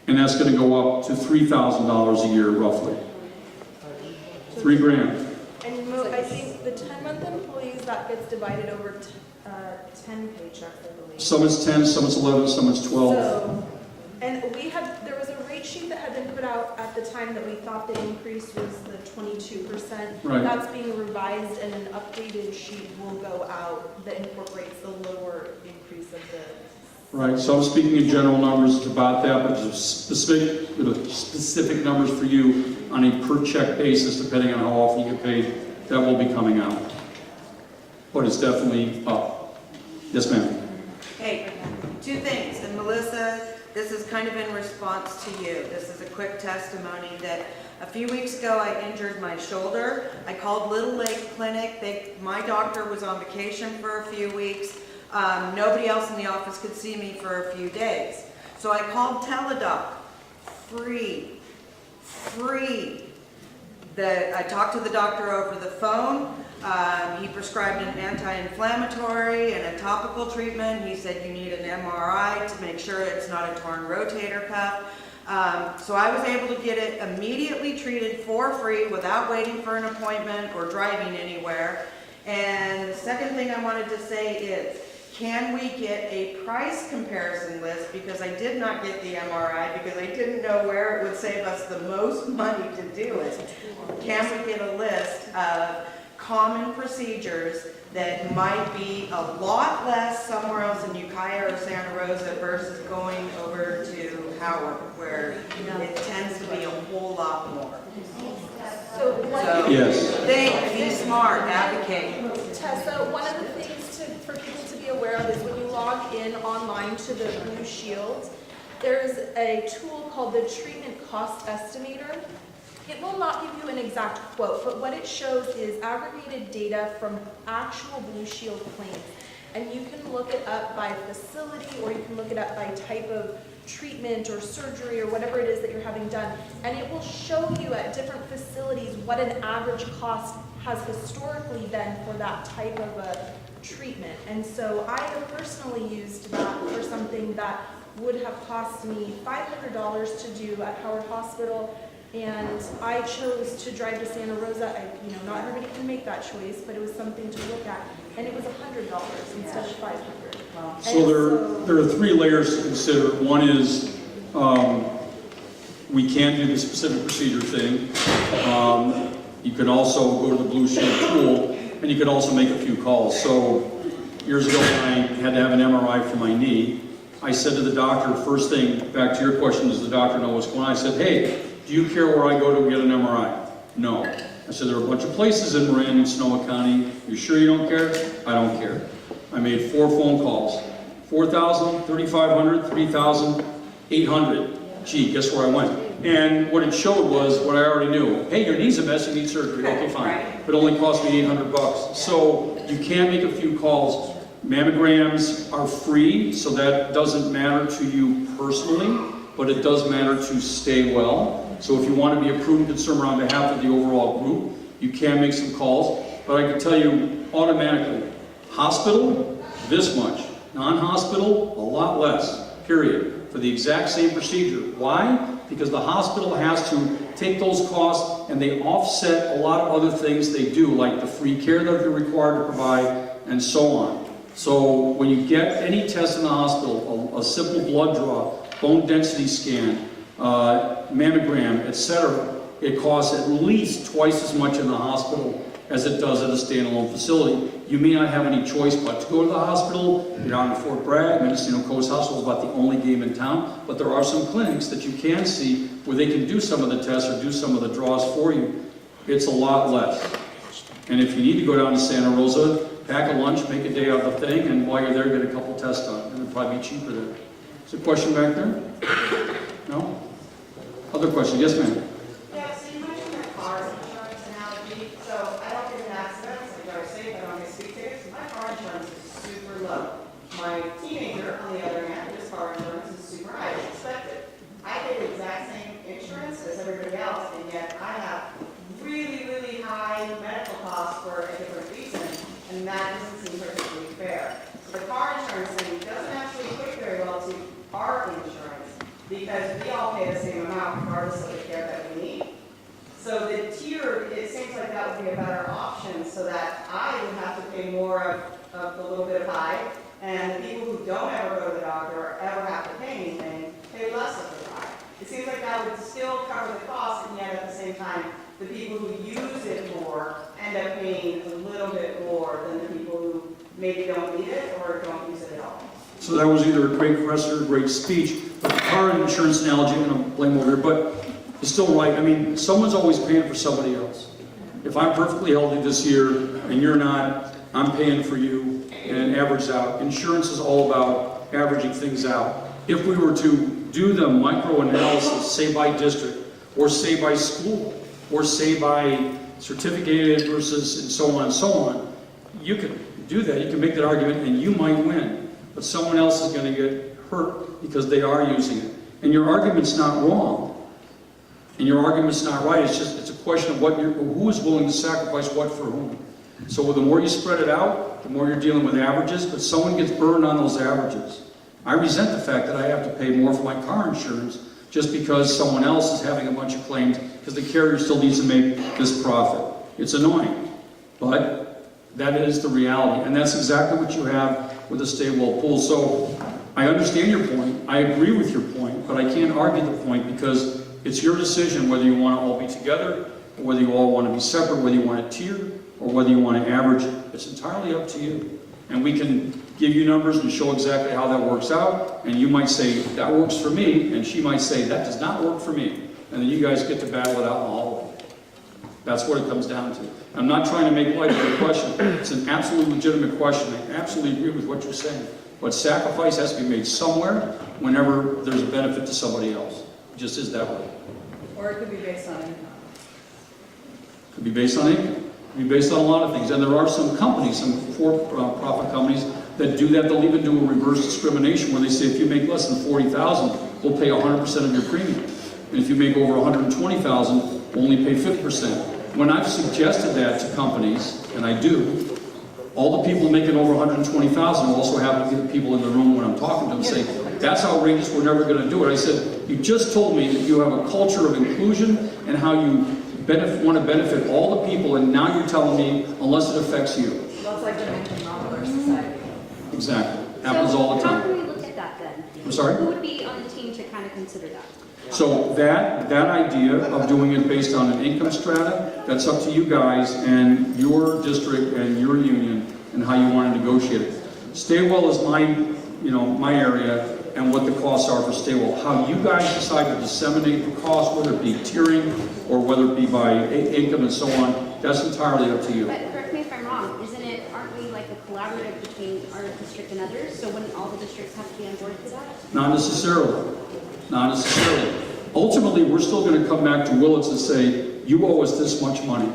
and that's going to go up to $3,000 a year roughly. $3,000. And I think the 10-month employees, that gets divided over 10 paychecks, I believe. Some is 10, some is 11, some is 12. So, and there was a rate sheet that had been put out at the time that we thought the increase was the 22%. Right. That's being revised, and an updated sheet will go out that incorporates the lower increase of the. Right, so I'm speaking in general numbers about that, but there's specific numbers for you on a per check basis, depending on how often you get paid, that will be coming out. But it's definitely up. Yes, ma'am. Hey, two things, and Melissa, this is kind of in response to you. This is a quick testimony that a few weeks ago I injured my shoulder. I called Little Lake Clinic. My doctor was on vacation for a few weeks. Nobody else in the office could see me for a few days. So I called Teladoc. Free. I talked to the doctor over the phone. He prescribed an anti-inflammatory and a topical treatment. He said you need an MRI to make sure it's not a torn rotator cuff. So I was able to get it immediately treated for free without waiting for an appointment or driving anywhere. And the second thing I wanted to say is, can we get a price comparison list? Because I did not get the MRI because I didn't know where it would save us the most money to do it. Can we get a list of common procedures that might be a lot less somewhere else in Ukiah or Santa Rosa versus going over to Howard, where it tends to be a whole lot more. So Yes. Be smart, advocate. Tessa, one of the things for people to be aware of is when you log in online to the Blue Shield, there's a tool called the Treatment Cost Estimator. It will not give you an exact quote, but what it shows is aggregated data from actual Blue Shield claims. And you can look it up by facility, or you can look it up by type of treatment or surgery or whatever it is that you're having done. And it will show you at different facilities what an average cost has historically been for that type of a treatment. And so I have personally used that for something that would have cost me $500 to do at Howard Hospital. And I chose to drive to Santa Rosa. Not everybody can make that choice, but it was something to look at. And it was $100 instead of $500. So there are three layers to consider. One is we can do the specific procedure thing. You can also go to the Blue Shield tool, and you can also make a few calls. So years ago when I had to have an MRI for my knee, I said to the doctor, first thing, back to your question, does the doctor know what's going on? I said, hey, do you care where I go to get an MRI? No. I said, there are a bunch of places in Marin and Sonoma County. You sure you don't care? I don't care. I made 4 phone calls. 4,000, 3,500, 3,800. Gee, guess where I went? And what it showed was what I already knew. Hey, your knee's a mess, you need surgery. Okay, fine. But it only cost me $800. So you can make a few calls. Mammograms are free, so that doesn't matter to you personally, but it does matter to Staywell. So if you want to be a prudent consumer on behalf of the overall group, you can make some calls. But I can tell you automatically, hospital, this much. Non-hospital, a lot less, period, for the exact same procedure. Why? Because the hospital has to take those costs and they offset a lot of other things they do, like the free care that they're required to provide and so on. So when you get any test in the hospital, a simple blood draw, bone density scan, mammogram, etc., it costs at least twice as much in the hospital as it does at a standalone facility. You may not have any choice but to go to the hospital. You're down in Fort Bragg, Mendocino Coast Hospital is about the only game in town, but there are some clinics that you can see where they can do some of the tests or do some of the draws for you. It's a lot less. And if you need to go down to Santa Rosa, pack a lunch, make a day out of the thing, and while you're there, get a couple tests done. And it'll probably be cheaper there. Is there a question back there? No? Other question? Yes, ma'am. Yeah, so you mentioned the car insurance analogy. So I don't get in accidents, I drive safe, I don't get speed tickets. My car insurance is super low. My teenager, on the other hand, his car insurance is super high. I expect it. I pay the exact same insurance as everybody else, and yet I have really, really high medical costs for a different reason, and that doesn't seem particularly fair. So the car insurance thing doesn't actually equate very well to our insurance, because we all pay the same amount regardless of the care that we need. So the tiered, it seems like that would be a better option, so that I would have to pay more of the little bit of high, and the people who don't ever go to the doctor or ever have to pay anything, pay less of the high. It seems like that would still cover the cost, and yet at the same time, the people who use it more end up paying a little bit more than the people who maybe don't need it or don't use it at all. So that was either a great question or a great speech. But the car insurance analogy, I'm going to blame over here, but it's still right. I mean, someone's always paying for somebody else. If I'm perfectly healthy this year and you're not, I'm paying for you and average out. Insurance is all about averaging things out. If we were to do the micro-analysis, say by district, or say by school, or say by certificated versus and so on, you can do that. You can make that argument and you might win. But someone else is going to get hurt because they are using it. And your argument's not wrong. And your argument's not right. It's a question of who is willing to sacrifice what for whom. So the more you spread it out, the more you're dealing with averages, but someone gets burned on those averages. I resent the fact that I have to pay more for my car insurance just because someone else is having a bunch of claims because the carrier still needs to make this profit. It's annoying, but that is the reality. And that's exactly what you have with the Staywell pool. So I understand your point. I agree with your point, but I can't argue the point because it's your decision whether you want to all be together or whether you all want to be separate, whether you want to tier or whether you want to average. It's entirely up to you. And we can give you numbers and show exactly how that works out. And you might say, that works for me. And she might say, that does not work for me. And then you guys get to battle it out in the hallway. That's what it comes down to. I'm not trying to make light of your question. It's an absolutely legitimate question. I absolutely agree with what you're saying. But sacrifice has to be made somewhere whenever there's a benefit to somebody else. It just is that way. Or it could be based on income. Could be based on income. Could be based on a lot of things. And there are some companies, some for-profit companies, that do that. They'll even do a reverse discrimination where they say if you make less than $40,000, we'll pay 100% of your premium. And if you make over $120,000, we'll only pay 50%. When I've suggested that to companies, and I do, all the people making over $120,000 also happen to be the people in the room when I'm talking to them say, that's outrageous, we're never going to do it. I said, you just told me that you have a culture of inclusion and how you want to benefit all the people, and now you're telling me unless it affects you. Well, it's like the mental model or society. Exactly. Happens all the So how time. can we look at that then? I'm sorry? Who would be on the team to kind of consider that? So that idea of doing it based on an income strata, that's up to you guys and your district and your union and how you want to negotiate it. Staywell is my area and what the costs are for Staywell. How you guys decide to disseminate the cost, whether it be tiering or whether it be by income and so on, that's entirely up to you. But correct me if I'm wrong, aren't we like a collaborative between our district and others? So wouldn't all the districts have to be on board for that? Not necessarily. Not necessarily. Ultimately, we're still going to come back to Willits and say, you owe us this much money.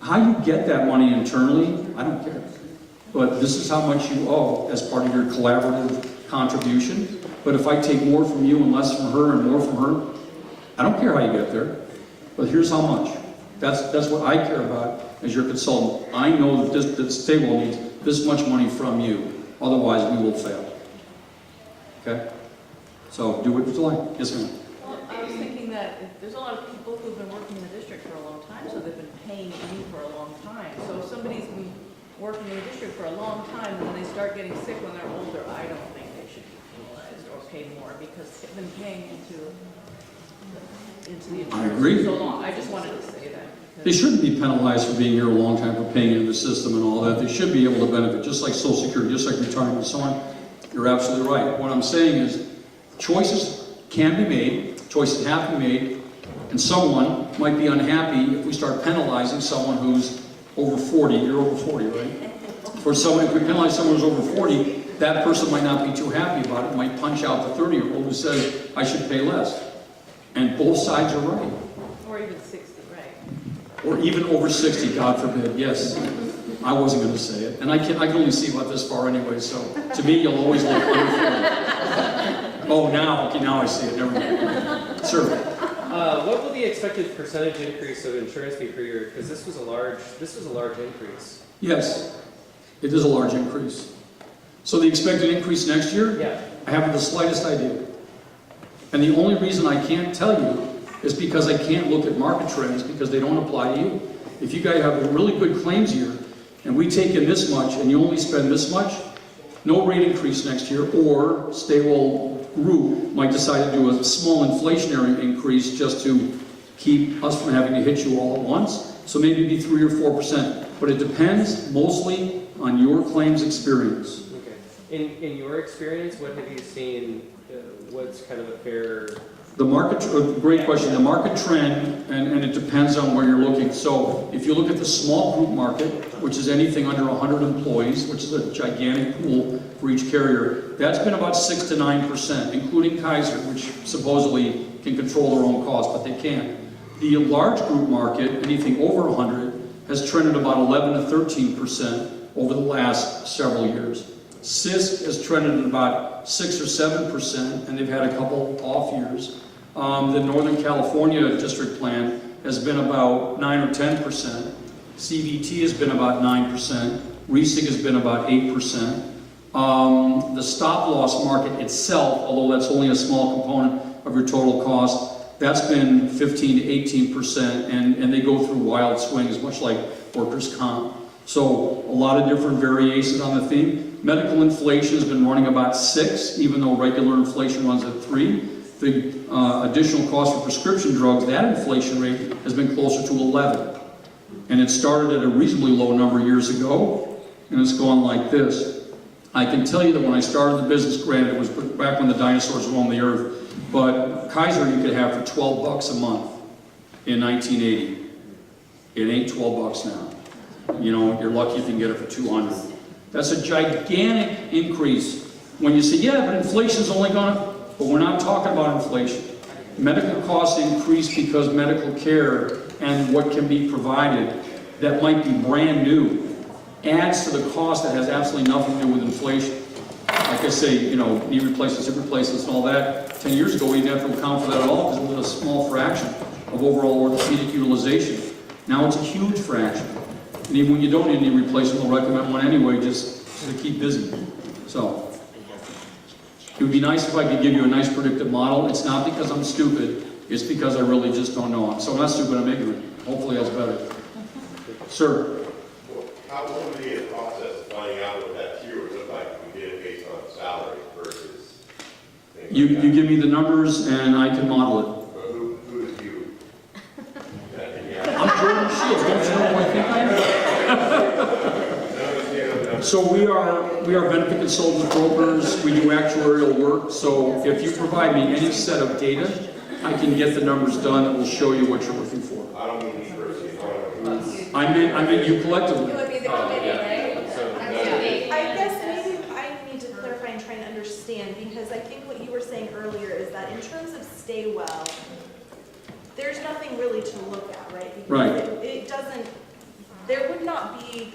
How you get that money internally, I don't care. But this is how much you owe as part of your collaborative contribution. But if I take more from you and less from her and more from her, I don't care how you get there. But here's how much. That's what I care about as your consultant. I know that that Staywell needs this much money from you. Otherwise, we will fail. Okay? So do what you like. Yes, ma'am. Well, I was thinking that there's a lot of people who've been working in the district for a long time, so they've been paying in for a long time. So if somebody's been working in the district for a long time, and when they start getting sick when they're older, I don't think they should be penalized or pay more because they've been paying into the insurance agree. for so long. I just wanted to say that. They shouldn't be penalized for being here a long time, for paying into the system and all that. They should be able to benefit, just like Social Security, just like retirement and so on. You're absolutely right. What I'm saying is, choices can be made, choices have to be made, and someone might be unhappy if we start penalizing someone who's over 40. You're over 40, right? For someone, if we penalize someone who's over 40, that person might not be too happy about it, might punch out the 30-year-old who says, I should pay less. And both sides are right. Or even 60, right? Or even over 60, God forbid, yes. I wasn't going to say it. And I can only see about this far anyway, so to me, you'll always look under 40. Oh, now I see it. Never mind. Sir. What will the expected percentage increase of insurance be per year? Because this was a large increase. Yes, it is a large increase. So the expected increase next year? Yeah. I haven't the slightest idea. And the only reason I can't tell you is because I can't look at market trends because they don't apply to you. If you guys have a really good claims year and we take in this much and you only spend this much, no rate increase next year, or Staywell Group might decide to do a small inflationary increase just to keep us from having to hit you all at once. So maybe it'd be 3 or 4%. But it depends mostly on your claims experience. Okay. In your experience, what have you seen? What's kind of a fair? The market, great question. The market trend, and it depends on where you're looking. So if you look at the small group market, which is anything under 100 employees, which is a gigantic pool for each carrier, that's been about 6 to 9%, including Kaiser, which supposedly can control their own costs, but they can't. The large group market, anything over 100, has trended about 11 to 13% over the last several years. CISC has trended at about 6 or 7%, and they've had a couple off years. The Northern California district plan has been about 9 or 10%. CVT has been about 9%. RESIG has been about 8%. The stop loss market itself, although that's only a small component of your total cost, that's been 15 to 18%, and they go through wild swings, much like workers' comp. So a lot of different variations on the theme. Medical inflation has been running about 6, even though regular inflation runs at 3. The additional cost for prescription drugs, that inflation rate has been closer to 11. And it started at a reasonably low number years ago, and it's gone like this. I can tell you that when I started the business, granted, it was back when the dinosaurs roamed the earth, but Kaiser you could have for $12 a month in 1980. It ain't $12 now. You know, you're lucky if you can get it for $200. That's a gigantic increase. When you say, yeah, but inflation's only gone up, but we're not talking about inflation. Medical costs increase because medical care and what can be provided that might be brand new adds to the cost that has absolutely nothing to do with inflation. Like I say, you know, knee replacements, hip replacements and all that. 10 years ago, we didn't have to account for that at all because it was a small fraction of overall orthopedic utilization. Now it's a huge fraction. And even when you don't need any replacement, we'll recommend one anyway, just to keep busy. So, it would be nice if I could give you a nice predictive model. It's not because I'm stupid, it's because I really just don't know. So I'm not stupid, I'm ignorant. Hopefully that's better. Sir? Well, how would be a process of finding out what that tier would look like if we did it based on salary versus You give me the numbers and I can model it. But who is you? I'm Jordan Shields, don't you know who I think I am? So we are benefit consultants, brokers, we do actuarial work, so if you provide me any set of data, I can get the numbers done that will show you what you're looking for. I don't mean me personally, I want to who's. I meant you collectively. It would be the committee, right? I guess maybe I need to clarify and try and understand, because I think what you were saying earlier is that in terms of Staywell, there's nothing really to look at, right? Because Right. It doesn't, there would not be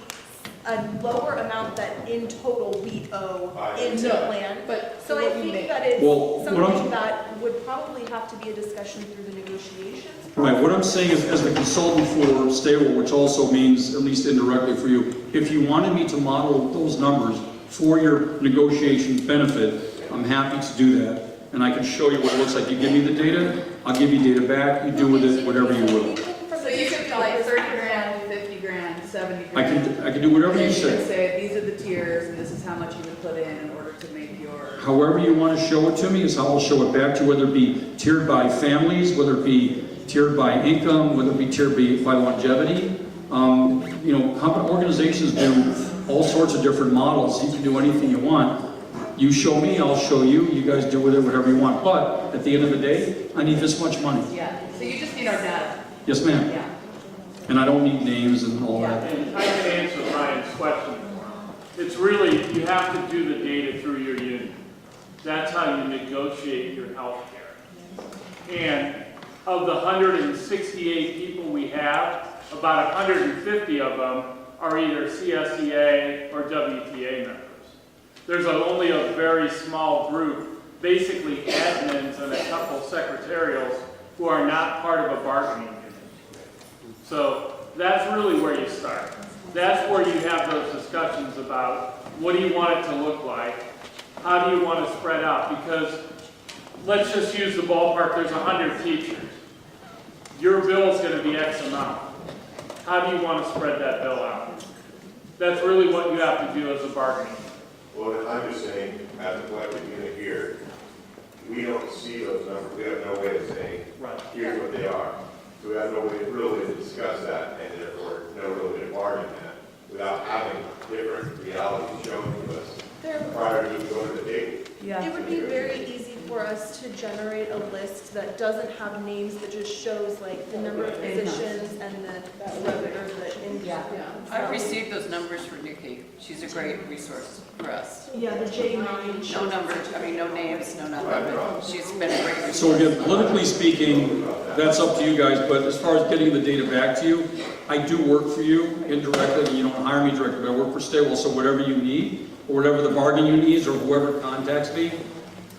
a lower amount that in total we owe into the plan. But So I what you think make- that it's Well, what I'm- something that would probably have to be a discussion through the negotiations. Right, what I'm saying is, as the consultant for Staywell, which also means, at least indirectly for you, if you wanted me to model those numbers for your negotiation benefit, I'm happy to do that. And I can show you what it looks like. You give me the data, I'll give you data back, you do with it whatever you will. So you could be like 30 grand, 50 grand, 70 grand. I can do whatever you And then you say. could say, these are the tiers, and this is how much you would put in order to make your. However you want to show it to me is how I'll show it back to you, whether it be tiered by families, whether it be tiered by income, whether it be tiered by longevity. Organizations do all sorts of different models. You can do anything you want. You show me, I'll show you. You guys do with it whatever you want. But at the end of the day, I need this much money. Yeah, so you just need our data. Yes, ma'am. Yeah. And I don't need names and all that. And I can answer Ryan's question. It's really, you have to do the data through your union. That's how you negotiate your health care. And of the 168 people we have, about 150 of them are either CSEA or WTA members. There's only a very small group, basically admins and a couple secretarials, who are not part of a bargaining unit. So that's really where you start. That's where you have those discussions about what do you want it to look like? How do you want to spread out? Because let's just use the ballpark, there's 100 teachers. Your bill is going to be X amount. How do you want to spread that bill out? That's really what you have to do as a bargaining unit. Well, I'm just saying, as a collective unit here, we don't see those numbers, we have no way of saying, Right. here's what they are. So we have no way really to discuss that, and therefore, no real way to bargain that, without having different realities shown to us prior to even going to the table. It would be very easy for us to generate a list that doesn't have names, that just shows like the number of positions and the revenue or the income. I've received those numbers from Nikki. She's a great resource for us. Yeah, the J9. No numbers, no names, no nothing. She's been a great resource. So again, politically speaking, that's up to you guys, but as far as getting the data back to you, I do work for you indirectly. You don't hire me directly, but I work for Staywell, so whatever you need, or whatever the bargain you need, or whoever contacts me,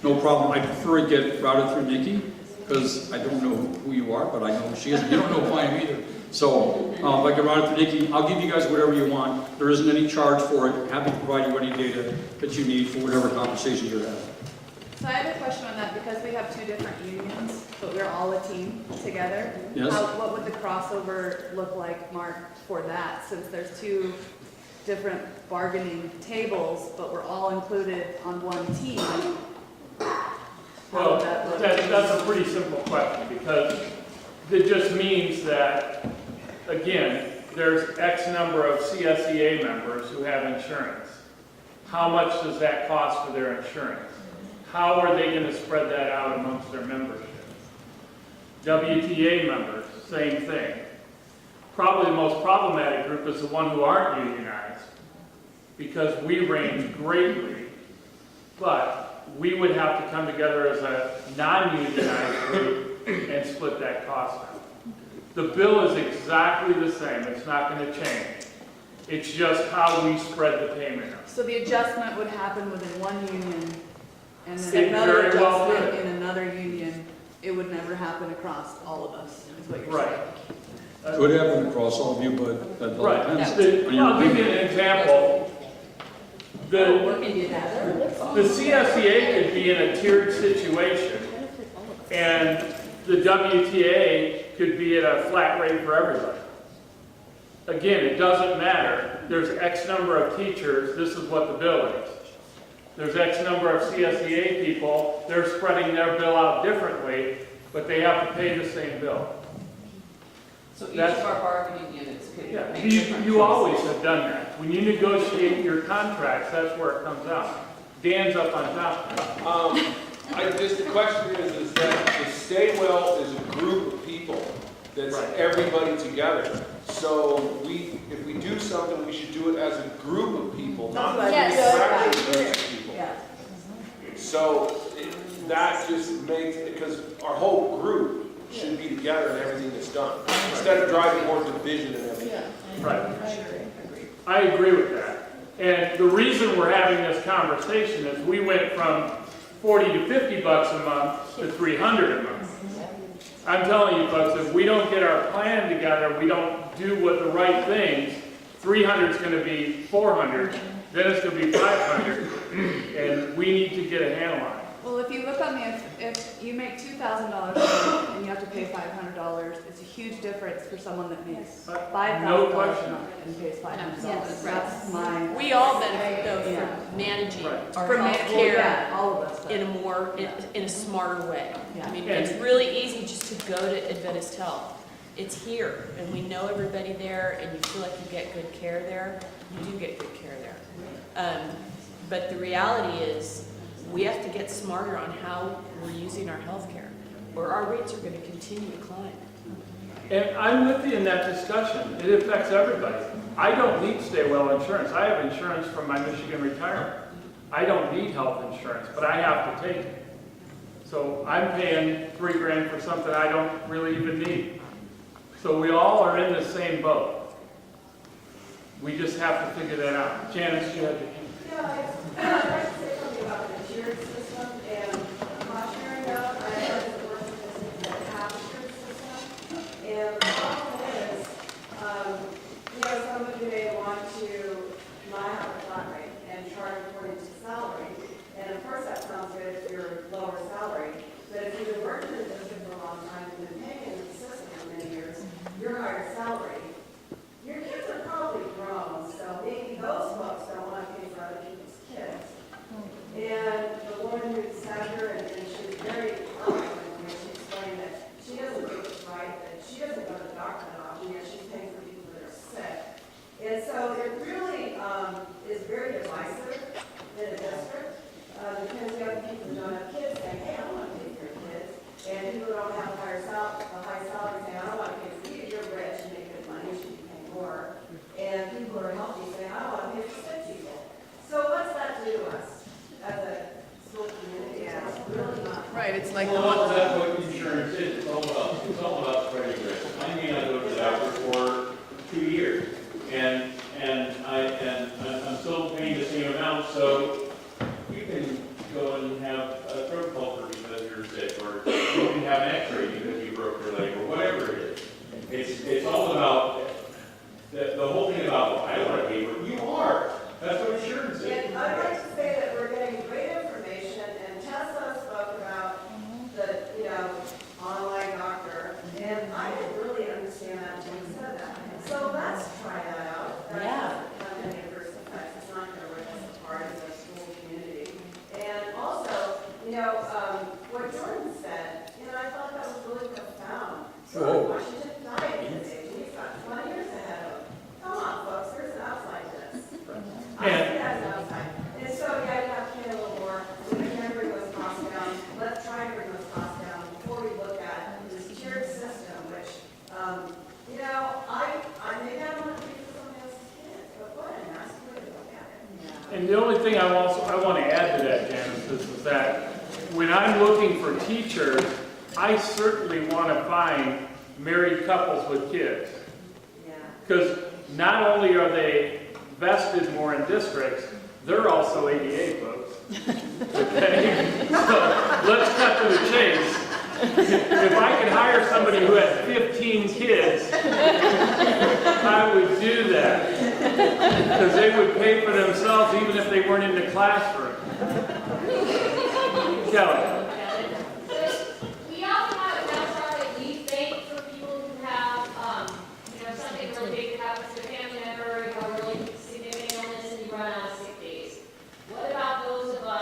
no problem. I prefer it get routed through Nikki, because I don't know who you are, but I know who she is. You don't know who I am either. So if I can route it through Nikki, I'll give you guys whatever you want. There isn't any charge for it. Happy to provide you any data that you need for whatever conversations you're having. So I have a question on that, because we have two different unions, but we're all a team together. Yes. What would the crossover look like, Mark, for that, since there's two different bargaining tables, but we're all included on one team? How Well, would that look? that's a pretty simple question, because it just means that, again, there's X number of CSEA members who have insurance. How much does that cost for their insurance? How are they going to spread that out amongst their membership? WTA members, same thing. Probably the most problematic group is the one who aren't unionized, because we range greatly, but we would have to come together as a non-unionized group and split that cost out. The bill is exactly the same. It's not going to change. It's just how we spread the payment out. So the adjustment would happen within one union, and It then another very well adjustment could. in another union. It would never happen across all of us, is what you're Right. saying. Could happen across all of you, but that all Right. depends on your I'll give you opinion. an example. The CSEA could be in a tiered situation, and the WTA could be at a flat rate for everybody. Again, it doesn't matter. There's X number of teachers. This is what the bill is. There's X number of CSEA people, they're spreading their bill out differently, but they have to pay the same bill. So each That's- of our bargaining units could Yeah, make you different you choices. always have done that. When you negotiate your contracts, that's where it comes out. Dan's up on top. The question is that the Staywell is a group of people that's Right. everybody together. So if we do something, we should do it as a group of people, not Yes. fractured groups of people. So that just makes, because our whole group should be together in everything that's done, instead of driving more division and everything. Right. I agree with that. And the reason we're having this conversation is we went from 40 to 50 bucks a month to 300 a month. I'm telling you folks, if we don't get our plan together, we don't do what the right things, 300 is going to be 400, then it's going to be 500, and we need to get a handle on it. Well, if you look on the, if you make $2,000 and you have to pay $500, it's a huge difference for someone that makes $5,000 No a question. month and pays $500. Yes. That's my. We all benefit though Yeah. from managing Right. our For health managing, care yeah, all of us. in a more, in a smarter way. Yeah. I mean, And- it's really easy just to go to Adventist Health. It's here, and we know everybody there, and you feel like you get good care there. You do get good care there. But the reality is, we have to get smarter on how we're using our health care, or our rates are going to continue to climb. And I'm with you in that discussion. It affects everybody. I don't need Staywell insurance. I have insurance from my Michigan retirement. I don't need health insurance, but I have to take it. So I'm paying $3,000 for something I don't really even need. So we all are in the same boat. We just have to figure that out. Janice, you have to. I'd like to say something about the tiered system and cost sharing out. I know it's the worst system that have a tiered system. And the problem is, some of you may want to not have a flat rate and charge according to salary. And of course, that sounds good if you're lower salary. But if you've been working in the district for a long time and been paying into the system for many years, your higher salary, your kids are probably grown, so maybe those folks don't want to pay for other people's kids. And the woman who sat here, and she was very eloquent when she explained that she doesn't think it's right, that she doesn't go to the doctor that often, yet she's paying for people that are sick. And so it really is very divisive in a district, because you have people who don't have kids saying, hey, I want to pay for your kids. And people who don't have a high salary saying, I don't want to pay for you, you're rich, you make good money, you should be paying more. And people who are healthy saying, I don't want to pay for sick people. So what's that do to us as a school community? It's really not. Right, it's like. Well, that's what insurance is, it's all about spreading risk. I may not go to the doctor for 2 years, and I'm still paying the same amount, so you can go and have a throat culture because you're sick, or you can have an x-ray because you broke your leg, or whatever it is. It's all about, the whole thing about, well, I don't want to pay for it, you are. That's what insurance is. And I'd like to say that we're getting great information, and Tessa spoke about the, online doctor, and I didn't really understand that until you said that. So let's try that out. That doesn't have any adverse effects. It's not going to rip us apart as a school community. And also, what Jordan said, I thought that was really profound. Jordan Washington died at his age, and he's got 20 years ahead of him. Come on, folks, there's an outside to this. I see that as an outside. And so, you have to pay a little more. We can bring those costs down. Let's try and bring those costs down before we look at this tiered system, which, I maybe I don't want to pay for somebody else's kids, but what a nasty way to look at it. And the only thing I want to add to that, Janice, is that when I'm looking for teachers, I certainly want to find married couples with kids. Because not only are they vested more in districts, they're also ADA folks. Okay? So let's cut to the chase. If I could hire somebody who had 15 kids, I would do that. Because they would pay for themselves even if they weren't in the classroom. Kelly. We also have a chart that we think for people who have, something really big happens to a family member, you have a really significant illness and you run out of sick days. What about those of us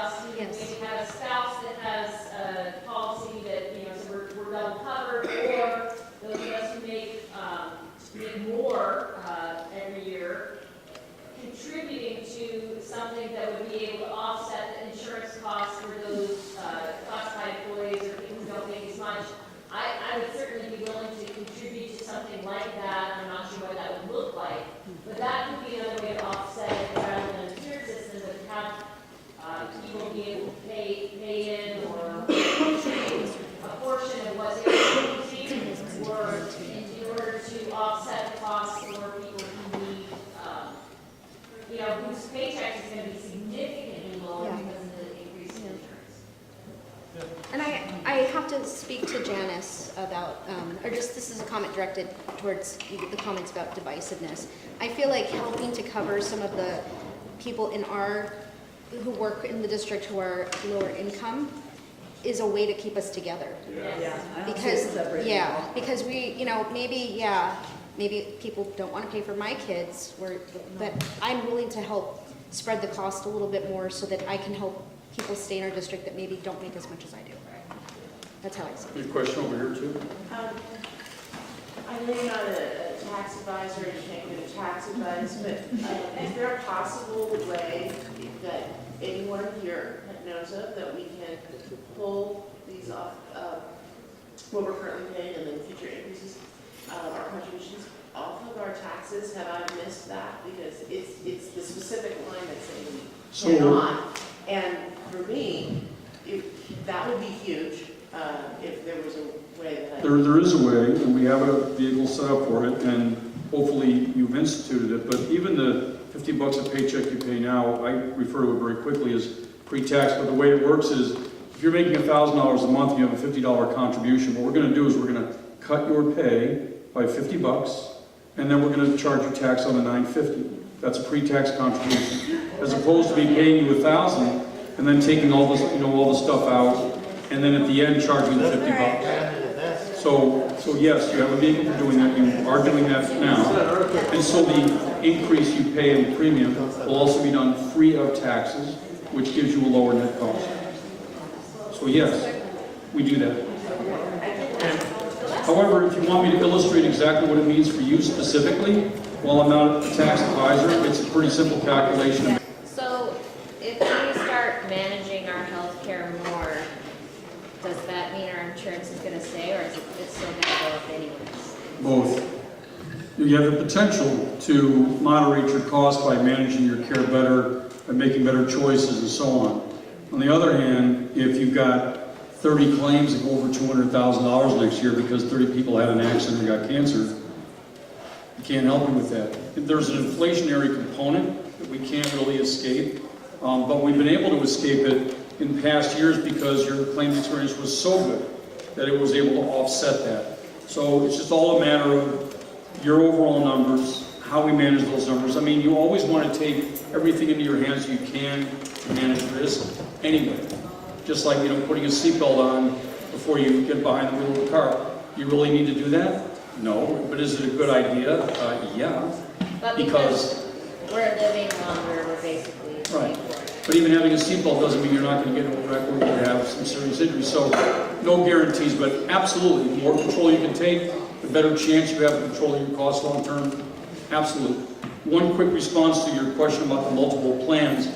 to speak to Janice about, or just, this is a comment directed towards the comments about divisiveness. I feel like helping to cover some of the people who work in the district who are lower income is a way to keep us together. Yeah. I don't see it separating at all. Because we, maybe people don't want to pay for my kids, but I'm willing to help spread the cost a little bit more so that I can help people stay in our district that maybe don't make as much as I do. That's how I see it. Good question over here too. I know you're not a tax advisor, you can't give tax advice, but is there a possible way that anyone here knows of that we can pull these off, what we're currently paying and then future increases, our contributions off of our taxes? Have I missed that? Because it's the specific line that's saying we cannot. And for me, that would be huge if there was a way that There is a way, and we have a vehicle set up for it, and hopefully you've instituted it, but even the $50 a paycheck you pay now, I refer to it very quickly as pre-tax, but the way it works is, if you're making $1,000 a month and you have a $50 contribution, what we're going to do is we're going to cut your pay by $50, and then we're going to charge you tax on the $950. That's a pre-tax contribution, as opposed to be paying you $1,000 and then taking all this, all the stuff out, and then at the end charging the $50. So yes, you have a vehicle for doing that. You are doing that now, and so the increase you pay in premium will also be done free of taxes, which gives you a lower net cost. So yes, we do that. However, if you want me to illustrate exactly what it means for you specifically, while I'm not a tax advisor, it's a pretty simple calculation. So if we start managing our health care more, does that mean our insurance is going to stay, or is it still going to go up anyways? Both. You have the potential to moderate your costs by managing your care better, by making better choices and so on. On the other hand, if you've got 30 claims that go over $200,000 next year because 30 people had an accident or got cancer, you can't help you with that. There's an inflationary component that we can't really escape, but we've been able to escape it in past years because your claims experience was so good that it was able to offset that. So it's just all a matter of your overall numbers, how we manage those numbers. I mean, you always want to take everything into your hands you can to manage risk anyway. Just like, putting a seatbelt on before you get behind the wheel of the car. You really need to do that? No. But is it a good idea? Yeah. But because we're living longer, we're basically right. But even having a seatbelt doesn't mean you're not going to get in a wreck or you have some serious injuries. So no guarantees, but absolutely, the more control you can take, the better chance you have of controlling your costs long term. Absolutely. One quick response to your question about the multiple plans.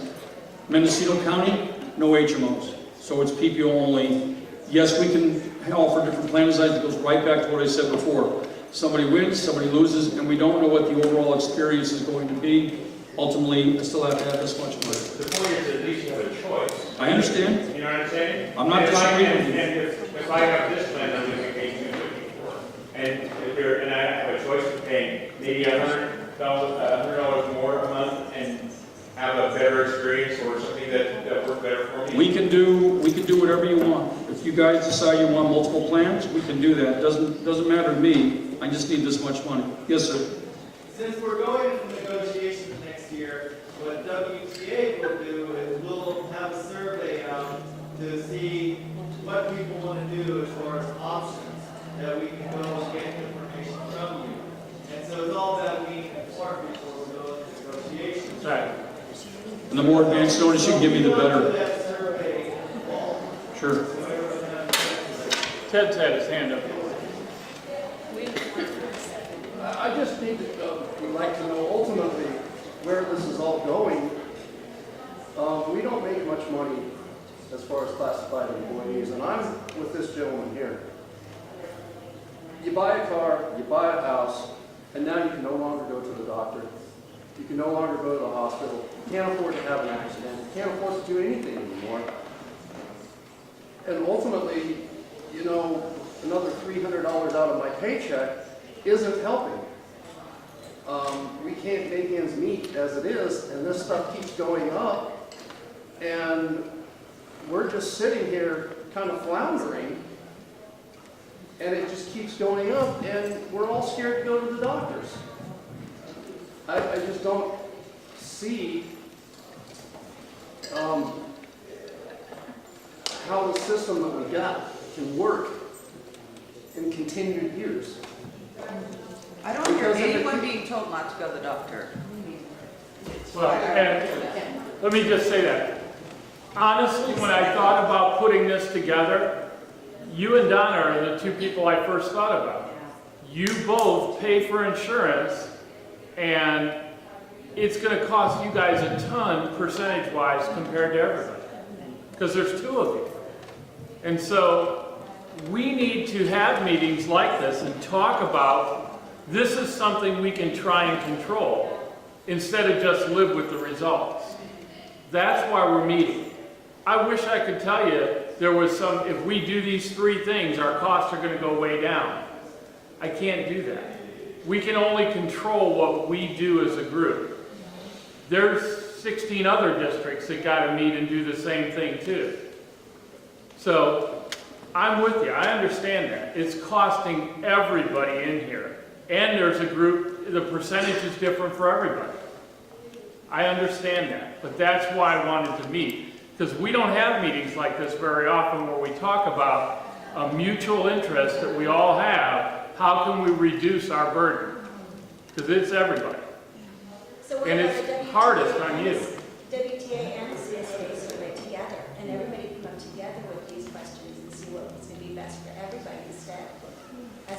Mendocino County, no HMOs. So it's PPO only. Yes, we can offer different plan designs. It goes right back to what I said before. Somebody wins, somebody loses, and we don't know what the overall experience is going to be. Ultimately, I still have to have this much money. The point is at least you have a choice. I understand. You know what I'm saying? I'm not disagreeing with you. And if I have this plan, I'm going to pay $250 for it. And I have a choice of paying maybe $100 more a month and have a better experience or something that works better for me. We can do whatever you want. If you guys decide you want multiple plans, we can do that. Doesn't matter to me. I just need this much money. Yes, sir. Since we're going into negotiations next year, what WTA will do is we'll have a survey out to see what people want to do as far as options that we can go and get information from you. And so it's all about being informed before we go into negotiations. Right. And the more advanced notice you can give me, the better. Sure. Ted's had his hand up. I just need to, would like to know ultimately where this is all going. We don't make much money as far as classified employees, and I'm with this gentleman here. You buy a car, you buy a house, and now you can no longer go to the doctor. You can no longer go to the hospital. You can't afford to have an accident. You can't afford to do anything anymore. And ultimately, another $300 out of my paycheck isn't helping. We can't make ends meet as it is, and this stuff keeps going up, and we're just sitting here kind of floundering, and it just keeps going up, and we're all scared to go to the doctors. I just don't see how the system that we got can work in continued years. I don't hear anyone being told not to go to the doctor. Well, and let me just say that. Honestly, when I thought about putting this together, you and Donna are the two people I first thought about. You both pay for insurance, and it's going to cost you guys a ton percentage-wise compared to everybody, because there's two of you. And so we need to have meetings like this and talk about this is something we can try and control instead of just live with the results. That's why we're meeting. I wish I could tell you there was some, if we do these three things, our costs are going to go way down. I can't do that. We can only control what we do as a group. There's 16 other districts that got to meet and do the same thing too. So I'm with you. I understand that. It's costing everybody in here. And there's a group, the percentage is different for everybody. I understand that. But that's why I wanted to meet. Because we don't have meetings like this very often where we talk about a mutual interest that we all have. How can we reduce our burden? Because it's everybody. So and it's hardest on you. WTA and the CSA survey together, and everybody come up together with these questions and see what's going to be best for everybody instead.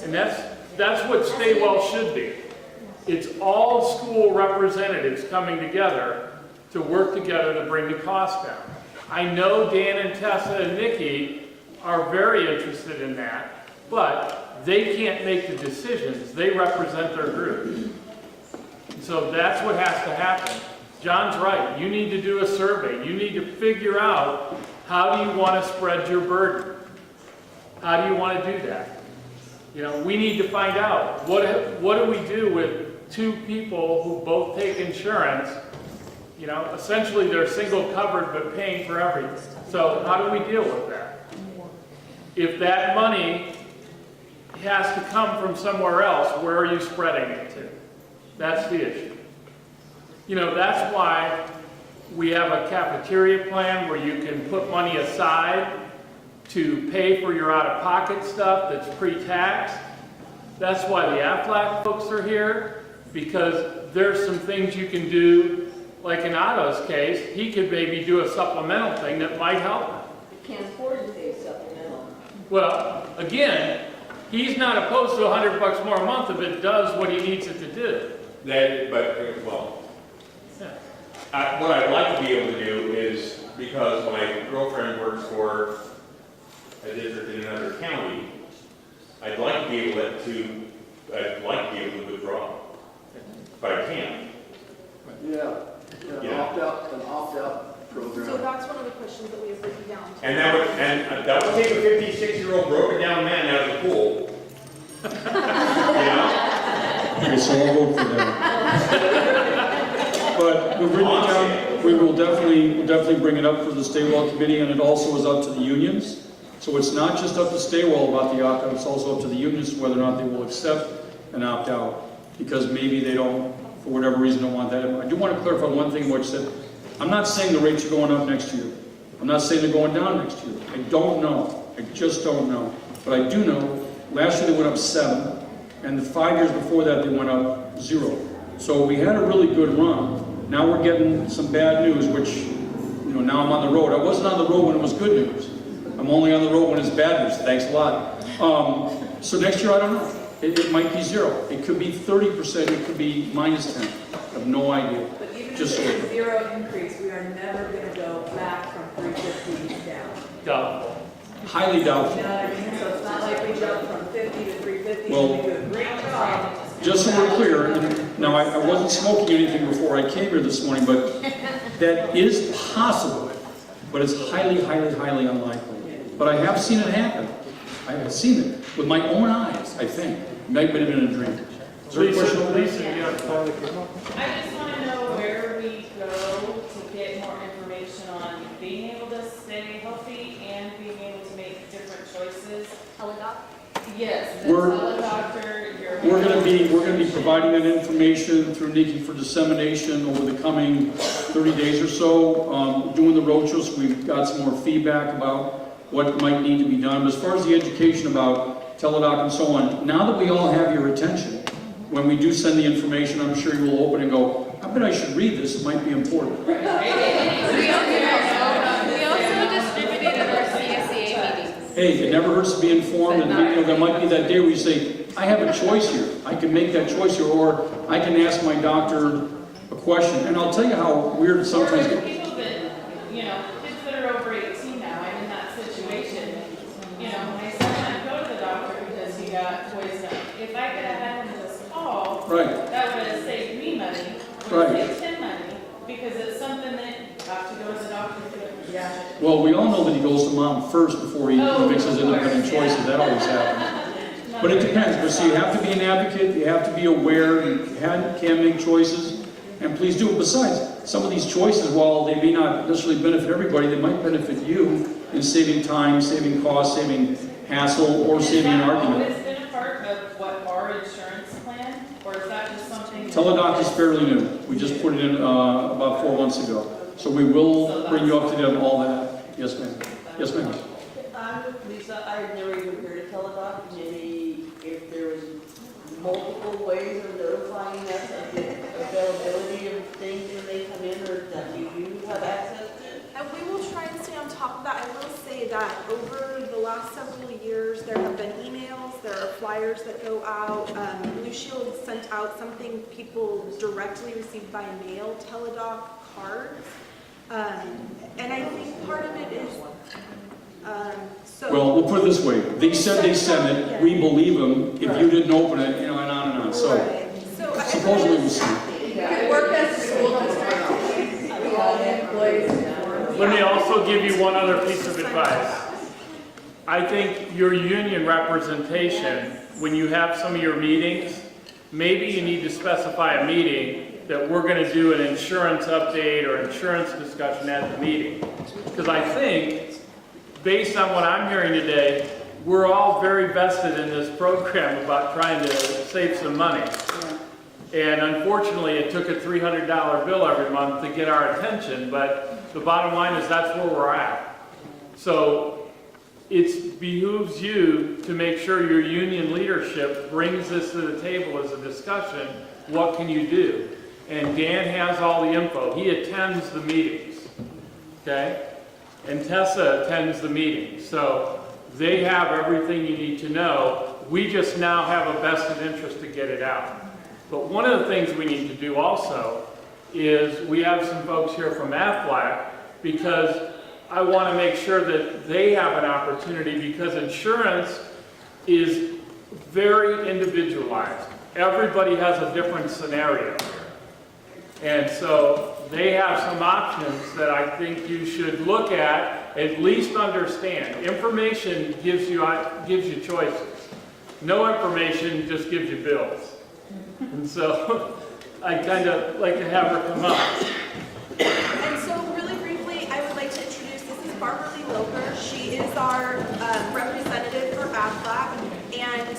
And that's what Staywell should be. It's all school representatives coming together to work together to bring the cost down. I know Dan and Tessa and Nikki are very interested in that, but they can't make the decisions. They represent their group. So that's what has to happen. John's right. You need to do a survey. You need to figure out how do you want to spread your burden. How do you want to do that? You know, we need to find out what do we do with two people who both take insurance. You know, essentially they're single covered but paying for everything. So how do we deal with that? If that money has to come from somewhere else, where are you spreading it to? That's the issue. You know, that's why we have a cafeteria plan where you can put money aside to pay for your out-of-pocket stuff that's pre-tax. That's why the Aflac folks are here, because there's some things you can do, like in Otto's case, he could maybe do a supplemental thing that might help him. You can't afford to pay supplemental. Well, again, he's not opposed to $100 more a month if it does what he needs it to do. What I'd like to be able to do is, because my girlfriend works for a district in another county, I'd like to be able to withdraw, but I can't. Yeah, an opt-out program. So that's one of the questions that we have written down. And that would take a 56-year-old broken down man out of the pool. Okay, so I'll vote for that. But we've written it down, we'll definitely bring it up for the Staywell committee, and it also is up to the unions. So it's not just up to Staywell about the opt-out, it's also up to the unions whether or not they will accept an opt-out, because maybe they don't, for whatever reason, don't want that. I do want to clarify one thing which said, I'm not saying the rates are going up next year. I'm not saying they're going down next year. I don't know. I just don't know. But I do know, last year they went up 7, and the 5 years before that they went up 0. So we had a really good run. Now we're getting some bad news, which, you know, now I'm on the road. I wasn't on the road when it was good news. I'm only on the road when it's bad news. Thanks a lot. So next year, I don't know. It might be 0. It could be 30%. It could be minus 10. I have no idea. But even Just if it's a 0 increase, we are never going to go back from 350 down. Doubtful. Highly doubtful. You know what I mean? So it's not like we jump from 50 to 350 Well, and we do a great job. Just so we're clear, and now I wasn't smoking anything before I came here this morning, but that is possible, but it's highly, highly, highly unlikely. But I have seen it happen. I have seen it with my own eyes, I think. It might have been a dream. Is there a question over there? I just want to know where we go to get more information on being able to stay healthy and being able to make different choices. Teledoc? Yes, the We're- teledoctor, your. We're gonna be providing that information through Nikki for dissemination over the coming 30 days or so. Doing the roadshows, we've got some more feedback about what might need to be done. But as far as the education about teledoc and so on, now that we all have your attention, when we do send the information, I'm sure you will open and go, I bet I should read this, it might be important. We also distributed at our CSEA meetings. Hey, it never hurts to be informed, and you know, there might be that day where you say, I have a choice here. I can make that choice here, or I can ask my doctor a question. And I'll tell you how weird it sometimes Or gets. for people that, you know, kids that are over 18 now, I'm in that situation. You know, my son had to go to the doctor because he got poisoned. If I could have had him just call, Right. that would have saved me money, would Right. have saved him money, because it's something that you have to go to the doctor to. Yeah. Well, we all know that he goes to mom first before he Oh, makes his of independent course, choices. That always happens. But it depends. But see, you have to be an advocate. You have to be aware. You can make choices. And please do. Besides, some of these choices, while they may not necessarily benefit everybody, they might benefit you in saving time, saving cost, saving hassle, or saving an argument. Has that always been a part of what our insurance plan, or is that just something? Teledoc is fairly new. We just put it in about 4 months ago. So we will bring you up to date on all that. Yes, ma'am. Yes, ma'am. I'm with Lisa, I've never even heard of teledoc, maybe if there was multiple ways of notifying us of the availability of things when they come in, or that you do have access to. And we will try and stay on top of that. I will say that over the last several years, there have been emails, there are flyers that go out. Blue Shield sent out something people directly received by mail, teledoc cards. And I think part of it is, so. Well, we'll put it this way. They said they sent it. We believe them. If you didn't open it, you know, and on and on. So So supposedly we'll see. Work as a school district. Let me also give you one other piece of advice. I think your union representation, when you have some of your meetings, maybe you need to specify a meeting that we're going to do an insurance update or insurance discussion at the meeting. Because I think, based on what I'm hearing today, we're all very vested in this program about trying to save some money. And unfortunately, it took a $300 bill every month to get our attention, but the bottom line is that's where we're at. So it behooves you to make sure your union leadership brings this to the table as a discussion. What can you do? And Dan has all the info. He attends the meetings, okay? And Tessa attends the meetings. So they have everything you need to know. We just now have a vested interest to get it out. But one of the things we need to do also is we have some folks here from Aflac, because I want to make sure that they have an opportunity, because insurance is very individualized. Everybody has a different scenario. And so they have some options that I think you should look at least understand. Information gives you choices. No information just gives you bills. And so I kind of like to have her come up. And so really briefly, I would like to introduce, this is Barbara Lee Loper. She is our representative for Aflac, and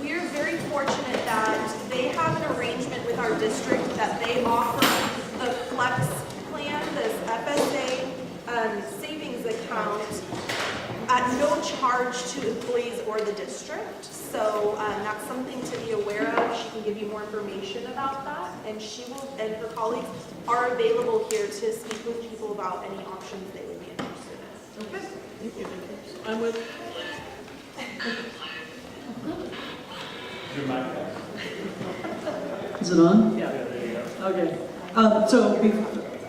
we're very fortunate that they have an arrangement with our district that they offer the flex plan, this FSA savings account at no charge to employees or the district. So that's something to be aware of. She can give you more information about that, and she will, and her colleagues are available here to speak with people about any options they would be interested in. Okay. I'm with. Is it on? Yeah. Okay.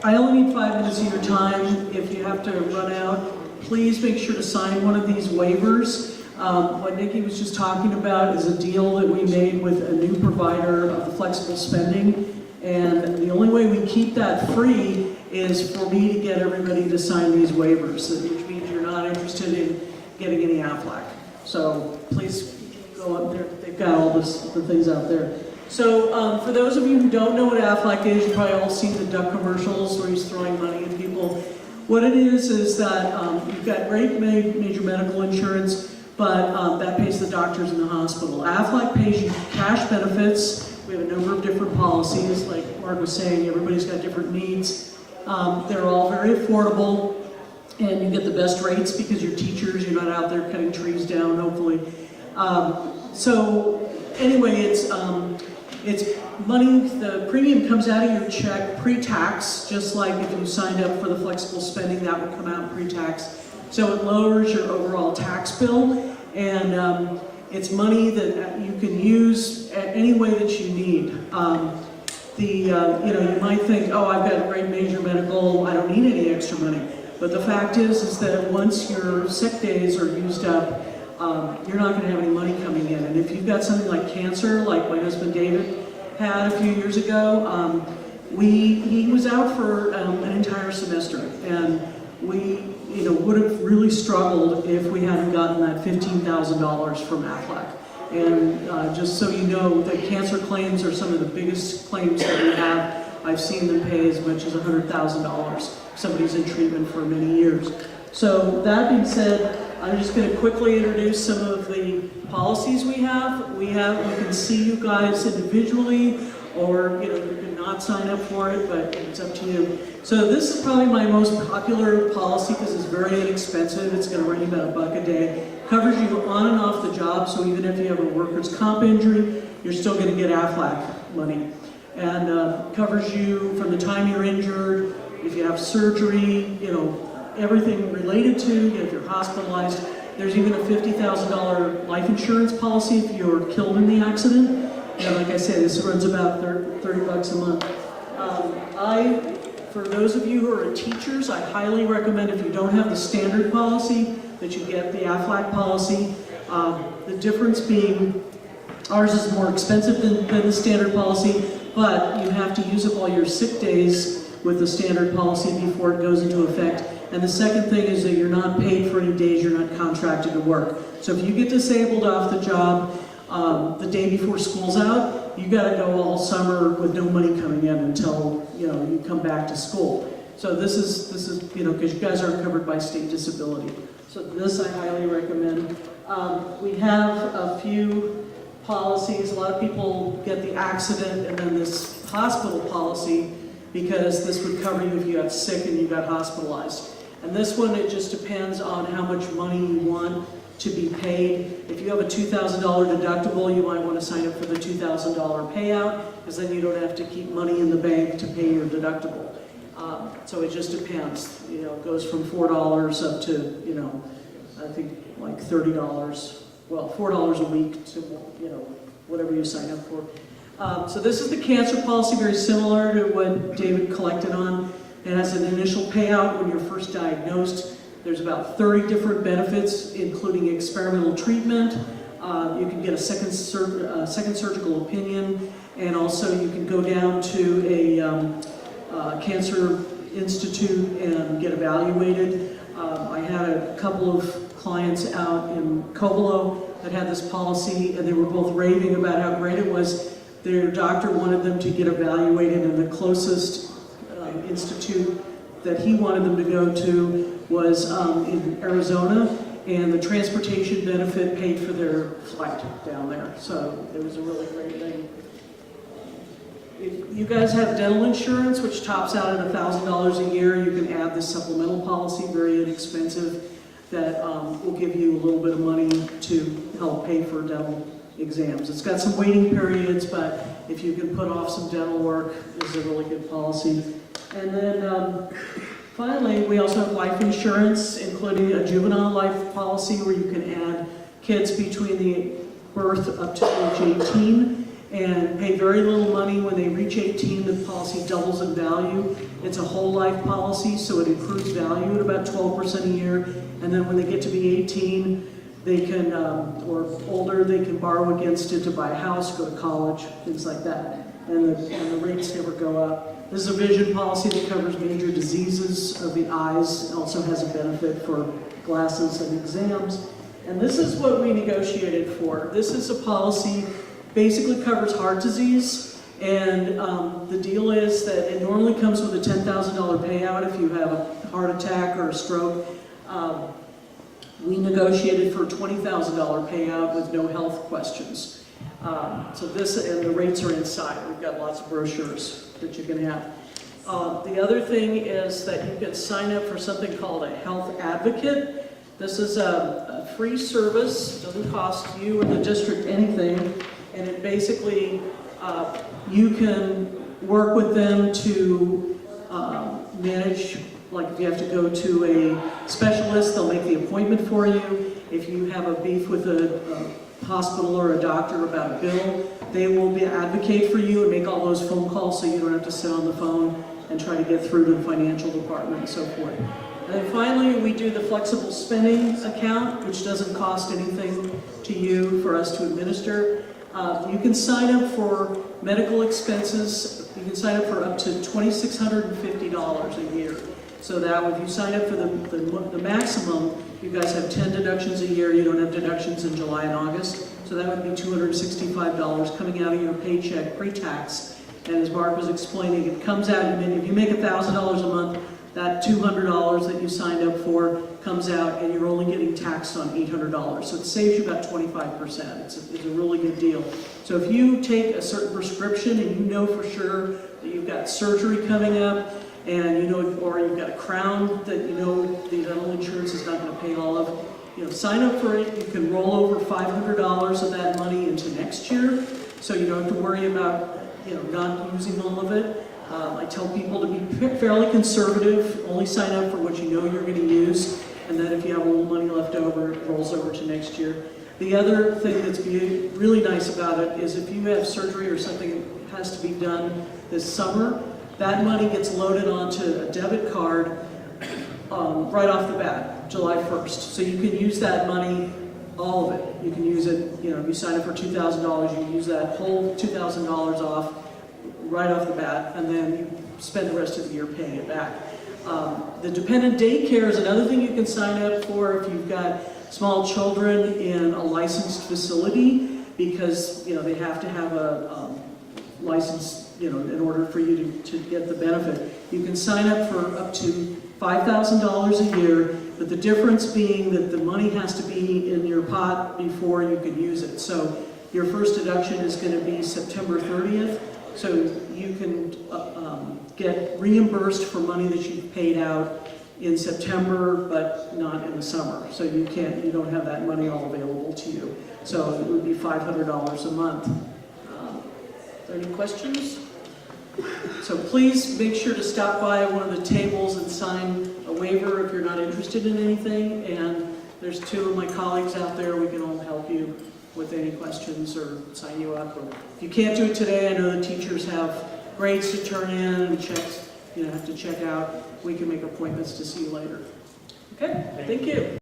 I only need 5 minutes of your time. If you have to run out, please make sure to sign one of these waivers. What Nikki was just talking about is a deal that we made with a new provider of the flexible spending. And the only way we keep that free is for me to get everybody to sign these waivers, which means you're not interested in getting any Aflac. So please go up there. They've got all the things out there. So for those of you who don't know what Aflac is, you probably all seen the duck commercials where he's throwing money at people. What it is that you've got great major medical insurance, but that pays the the doctors in the hospital. Aflac pays you cash benefits. We have a number of different policies. Like Mark was saying, everybody's got different needs. They're all very affordable, and you get the best rates because you're teachers, you're not out there cutting trees down, hopefully. So anyway, it's money, the premium comes out of your check pre-tax, just like if you signed up for the flexible spending, that would come out pre-tax. So it lowers your overall tax bill, and it's money that you can use any way that you need. You know, you might think, oh, I've got a great major medical, I don't need any extra money. But the fact is that once your sick days are used up, you're not going to have any money coming in. And if you've got something like cancer, like my husband David had a few years ago, he was out for an entire semester, and we would have really struggled if we hadn't gotten that $15,000 from Aflac. And just so you know, the cancer claims are some of the biggest claims that we have. I've seen them pay as much as $100,000. Somebody's in treatment for many years. So that being said, I'm just going to quickly introduce some of the policies we have. We can see you guys individually, or you can not sign up for it, but it's up to you. So this is probably my most popular policy because it's very inexpensive. It's going to run you about $1 a day. Covers you on and off the job, so even if you have a workers' comp injury, you're still going to get Aflac money. And covers you from the time you're injured, if you have surgery, everything related to, if you're hospitalized. There's even a $50,000 life insurance policy if you're killed in the accident. And like I said, this runs about $30 a month. For those of you who are teachers, I highly recommend, if you don't have the standard policy, that you get the Aflac policy. The difference being, ours is more expensive than the standard policy, but you have to use up all your sick days with the standard policy before it goes into effect. And the second thing is that you're not paid for any days you're not contracted to work. So if you get disabled off the job the day before school's out, you got to go all summer with no money coming in until you come back to school. So this is because you guys aren't covered by state disability. So this I highly recommend. We have a few policies. A lot of people get the accident and then this hospital policy because this would cover you if you got sick and you got hospitalized. And this one, it just depends on how much money you want to be paid. If you have a $2,000 deductible, you might want to sign up for the $2,000 payout, because then you don't have to keep money in the bank to pay your deductible. So it just depends. It goes from $4 up to, I think like $30. Well, $4 a week to, whatever you sign up for. So this is the cancer policy, very similar to what David collected on. It has an initial payout when you're first diagnosed. There's about 30 different benefits, including experimental treatment. You can get a second surgical opinion, and also you can go down to a cancer institute and get evaluated. I had a couple of clients out in Cobolo that had this policy, and they were both raving about how great it was. Their doctor wanted them to get evaluated, and the closest institute that he wanted them to go to was in Arizona, and the transportation benefit paid for their flight down there. So it was a really great thing. If you guys have dental insurance, which tops out at $1,000 a year, you can add this supplemental policy, very inexpensive, that will give you a little bit of money to help pay for dental exams. It's got some waiting periods, but if you can put off some dental work, this is a really good policy. And then finally, we also have life insurance, including a juvenile life policy where you can add kids between the birth up to age 18 and pay very little money. When they reach 18, the policy doubles in value. It's a whole life policy, so it improves value at about 12% a year. And then when they get to be 18, they can, or older, they can borrow against it to buy a house, go to college, things like that. And the rates never go up. This is a vision policy that covers major diseases of the eyes. It also has a benefit for glasses and exams. And this is what we negotiated for. This is a policy, basically covers heart disease. And the deal is that it normally comes with a $10,000 payout if you have a heart attack or a stroke. We negotiated for a $20,000 payout with no health questions. So this, and the rates are inside. We've got lots of brochures that you can have. The other thing is that you can sign up for something called a health advocate. This is a free service, doesn't cost you or the district anything, and it basically, you can work with them to manage, like if you have to go to a specialist, they'll make the appointment for you. If you have a beef with a hospital or a doctor about a bill, they will advocate for you and make all those phone calls so you don't have to sit on the phone and try to get through to the financial department and so forth. And then finally, we do the flexible spending account, which doesn't cost anything to you for us to administer. You can sign up for medical expenses. You can sign up for up to $2,650 a year. So that if you sign up for the maximum, you guys have 10 deductions a year. You don't have deductions in July and August. So that would be $265 coming out of your paycheck pre-tax. And as Mark was explaining, it comes out, if you make $1,000 a month, that $200 that you signed up for comes out and you're only getting taxed on $800. So it saves you about 25%. It's a really good deal. So if you take a certain prescription and you know for sure that you've got surgery coming up, and you know, or you've got a crown that you know the dental insurance is not going to pay all of, sign up for it. You can roll over $500 of that money into next year, so you don't have to worry about not using all of it. I tell people to be fairly conservative, only sign up for what you know you're going to use, and then if you have a little money left over, it rolls over to next year. The other thing that's really nice about it is if you have surgery or something has to be done this summer, that money gets loaded onto a debit card right off the bat, July 1st. So you can use that money, all of it. You can use it, if you sign up for $2,000, you can use that whole $2,000 off right off the bat, and then you spend the rest of the year paying it back. The dependent daycare is another thing you can sign up for if you've got small children in a licensed facility, because they have to have a license in order for you to get the benefit. You can sign up for up to $5,000 a year, but the difference being that the money has to be in your pot before you can use it. So your first deduction is going to be September 30th, so you can get reimbursed for money that you've paid out in September, but not in the summer. So you don't have that money all available to you. So it would be $500 a month. Are there any questions? So please make sure to stop by one of the tables and sign a waiver if you're not interested in anything. And there's two of my colleagues out there. We can all help you with any questions or sign you up. Or if you can't do it today, I know the teachers have grades to turn in and checks, have to check out. We can make appointments to see you later. Okay, thank you.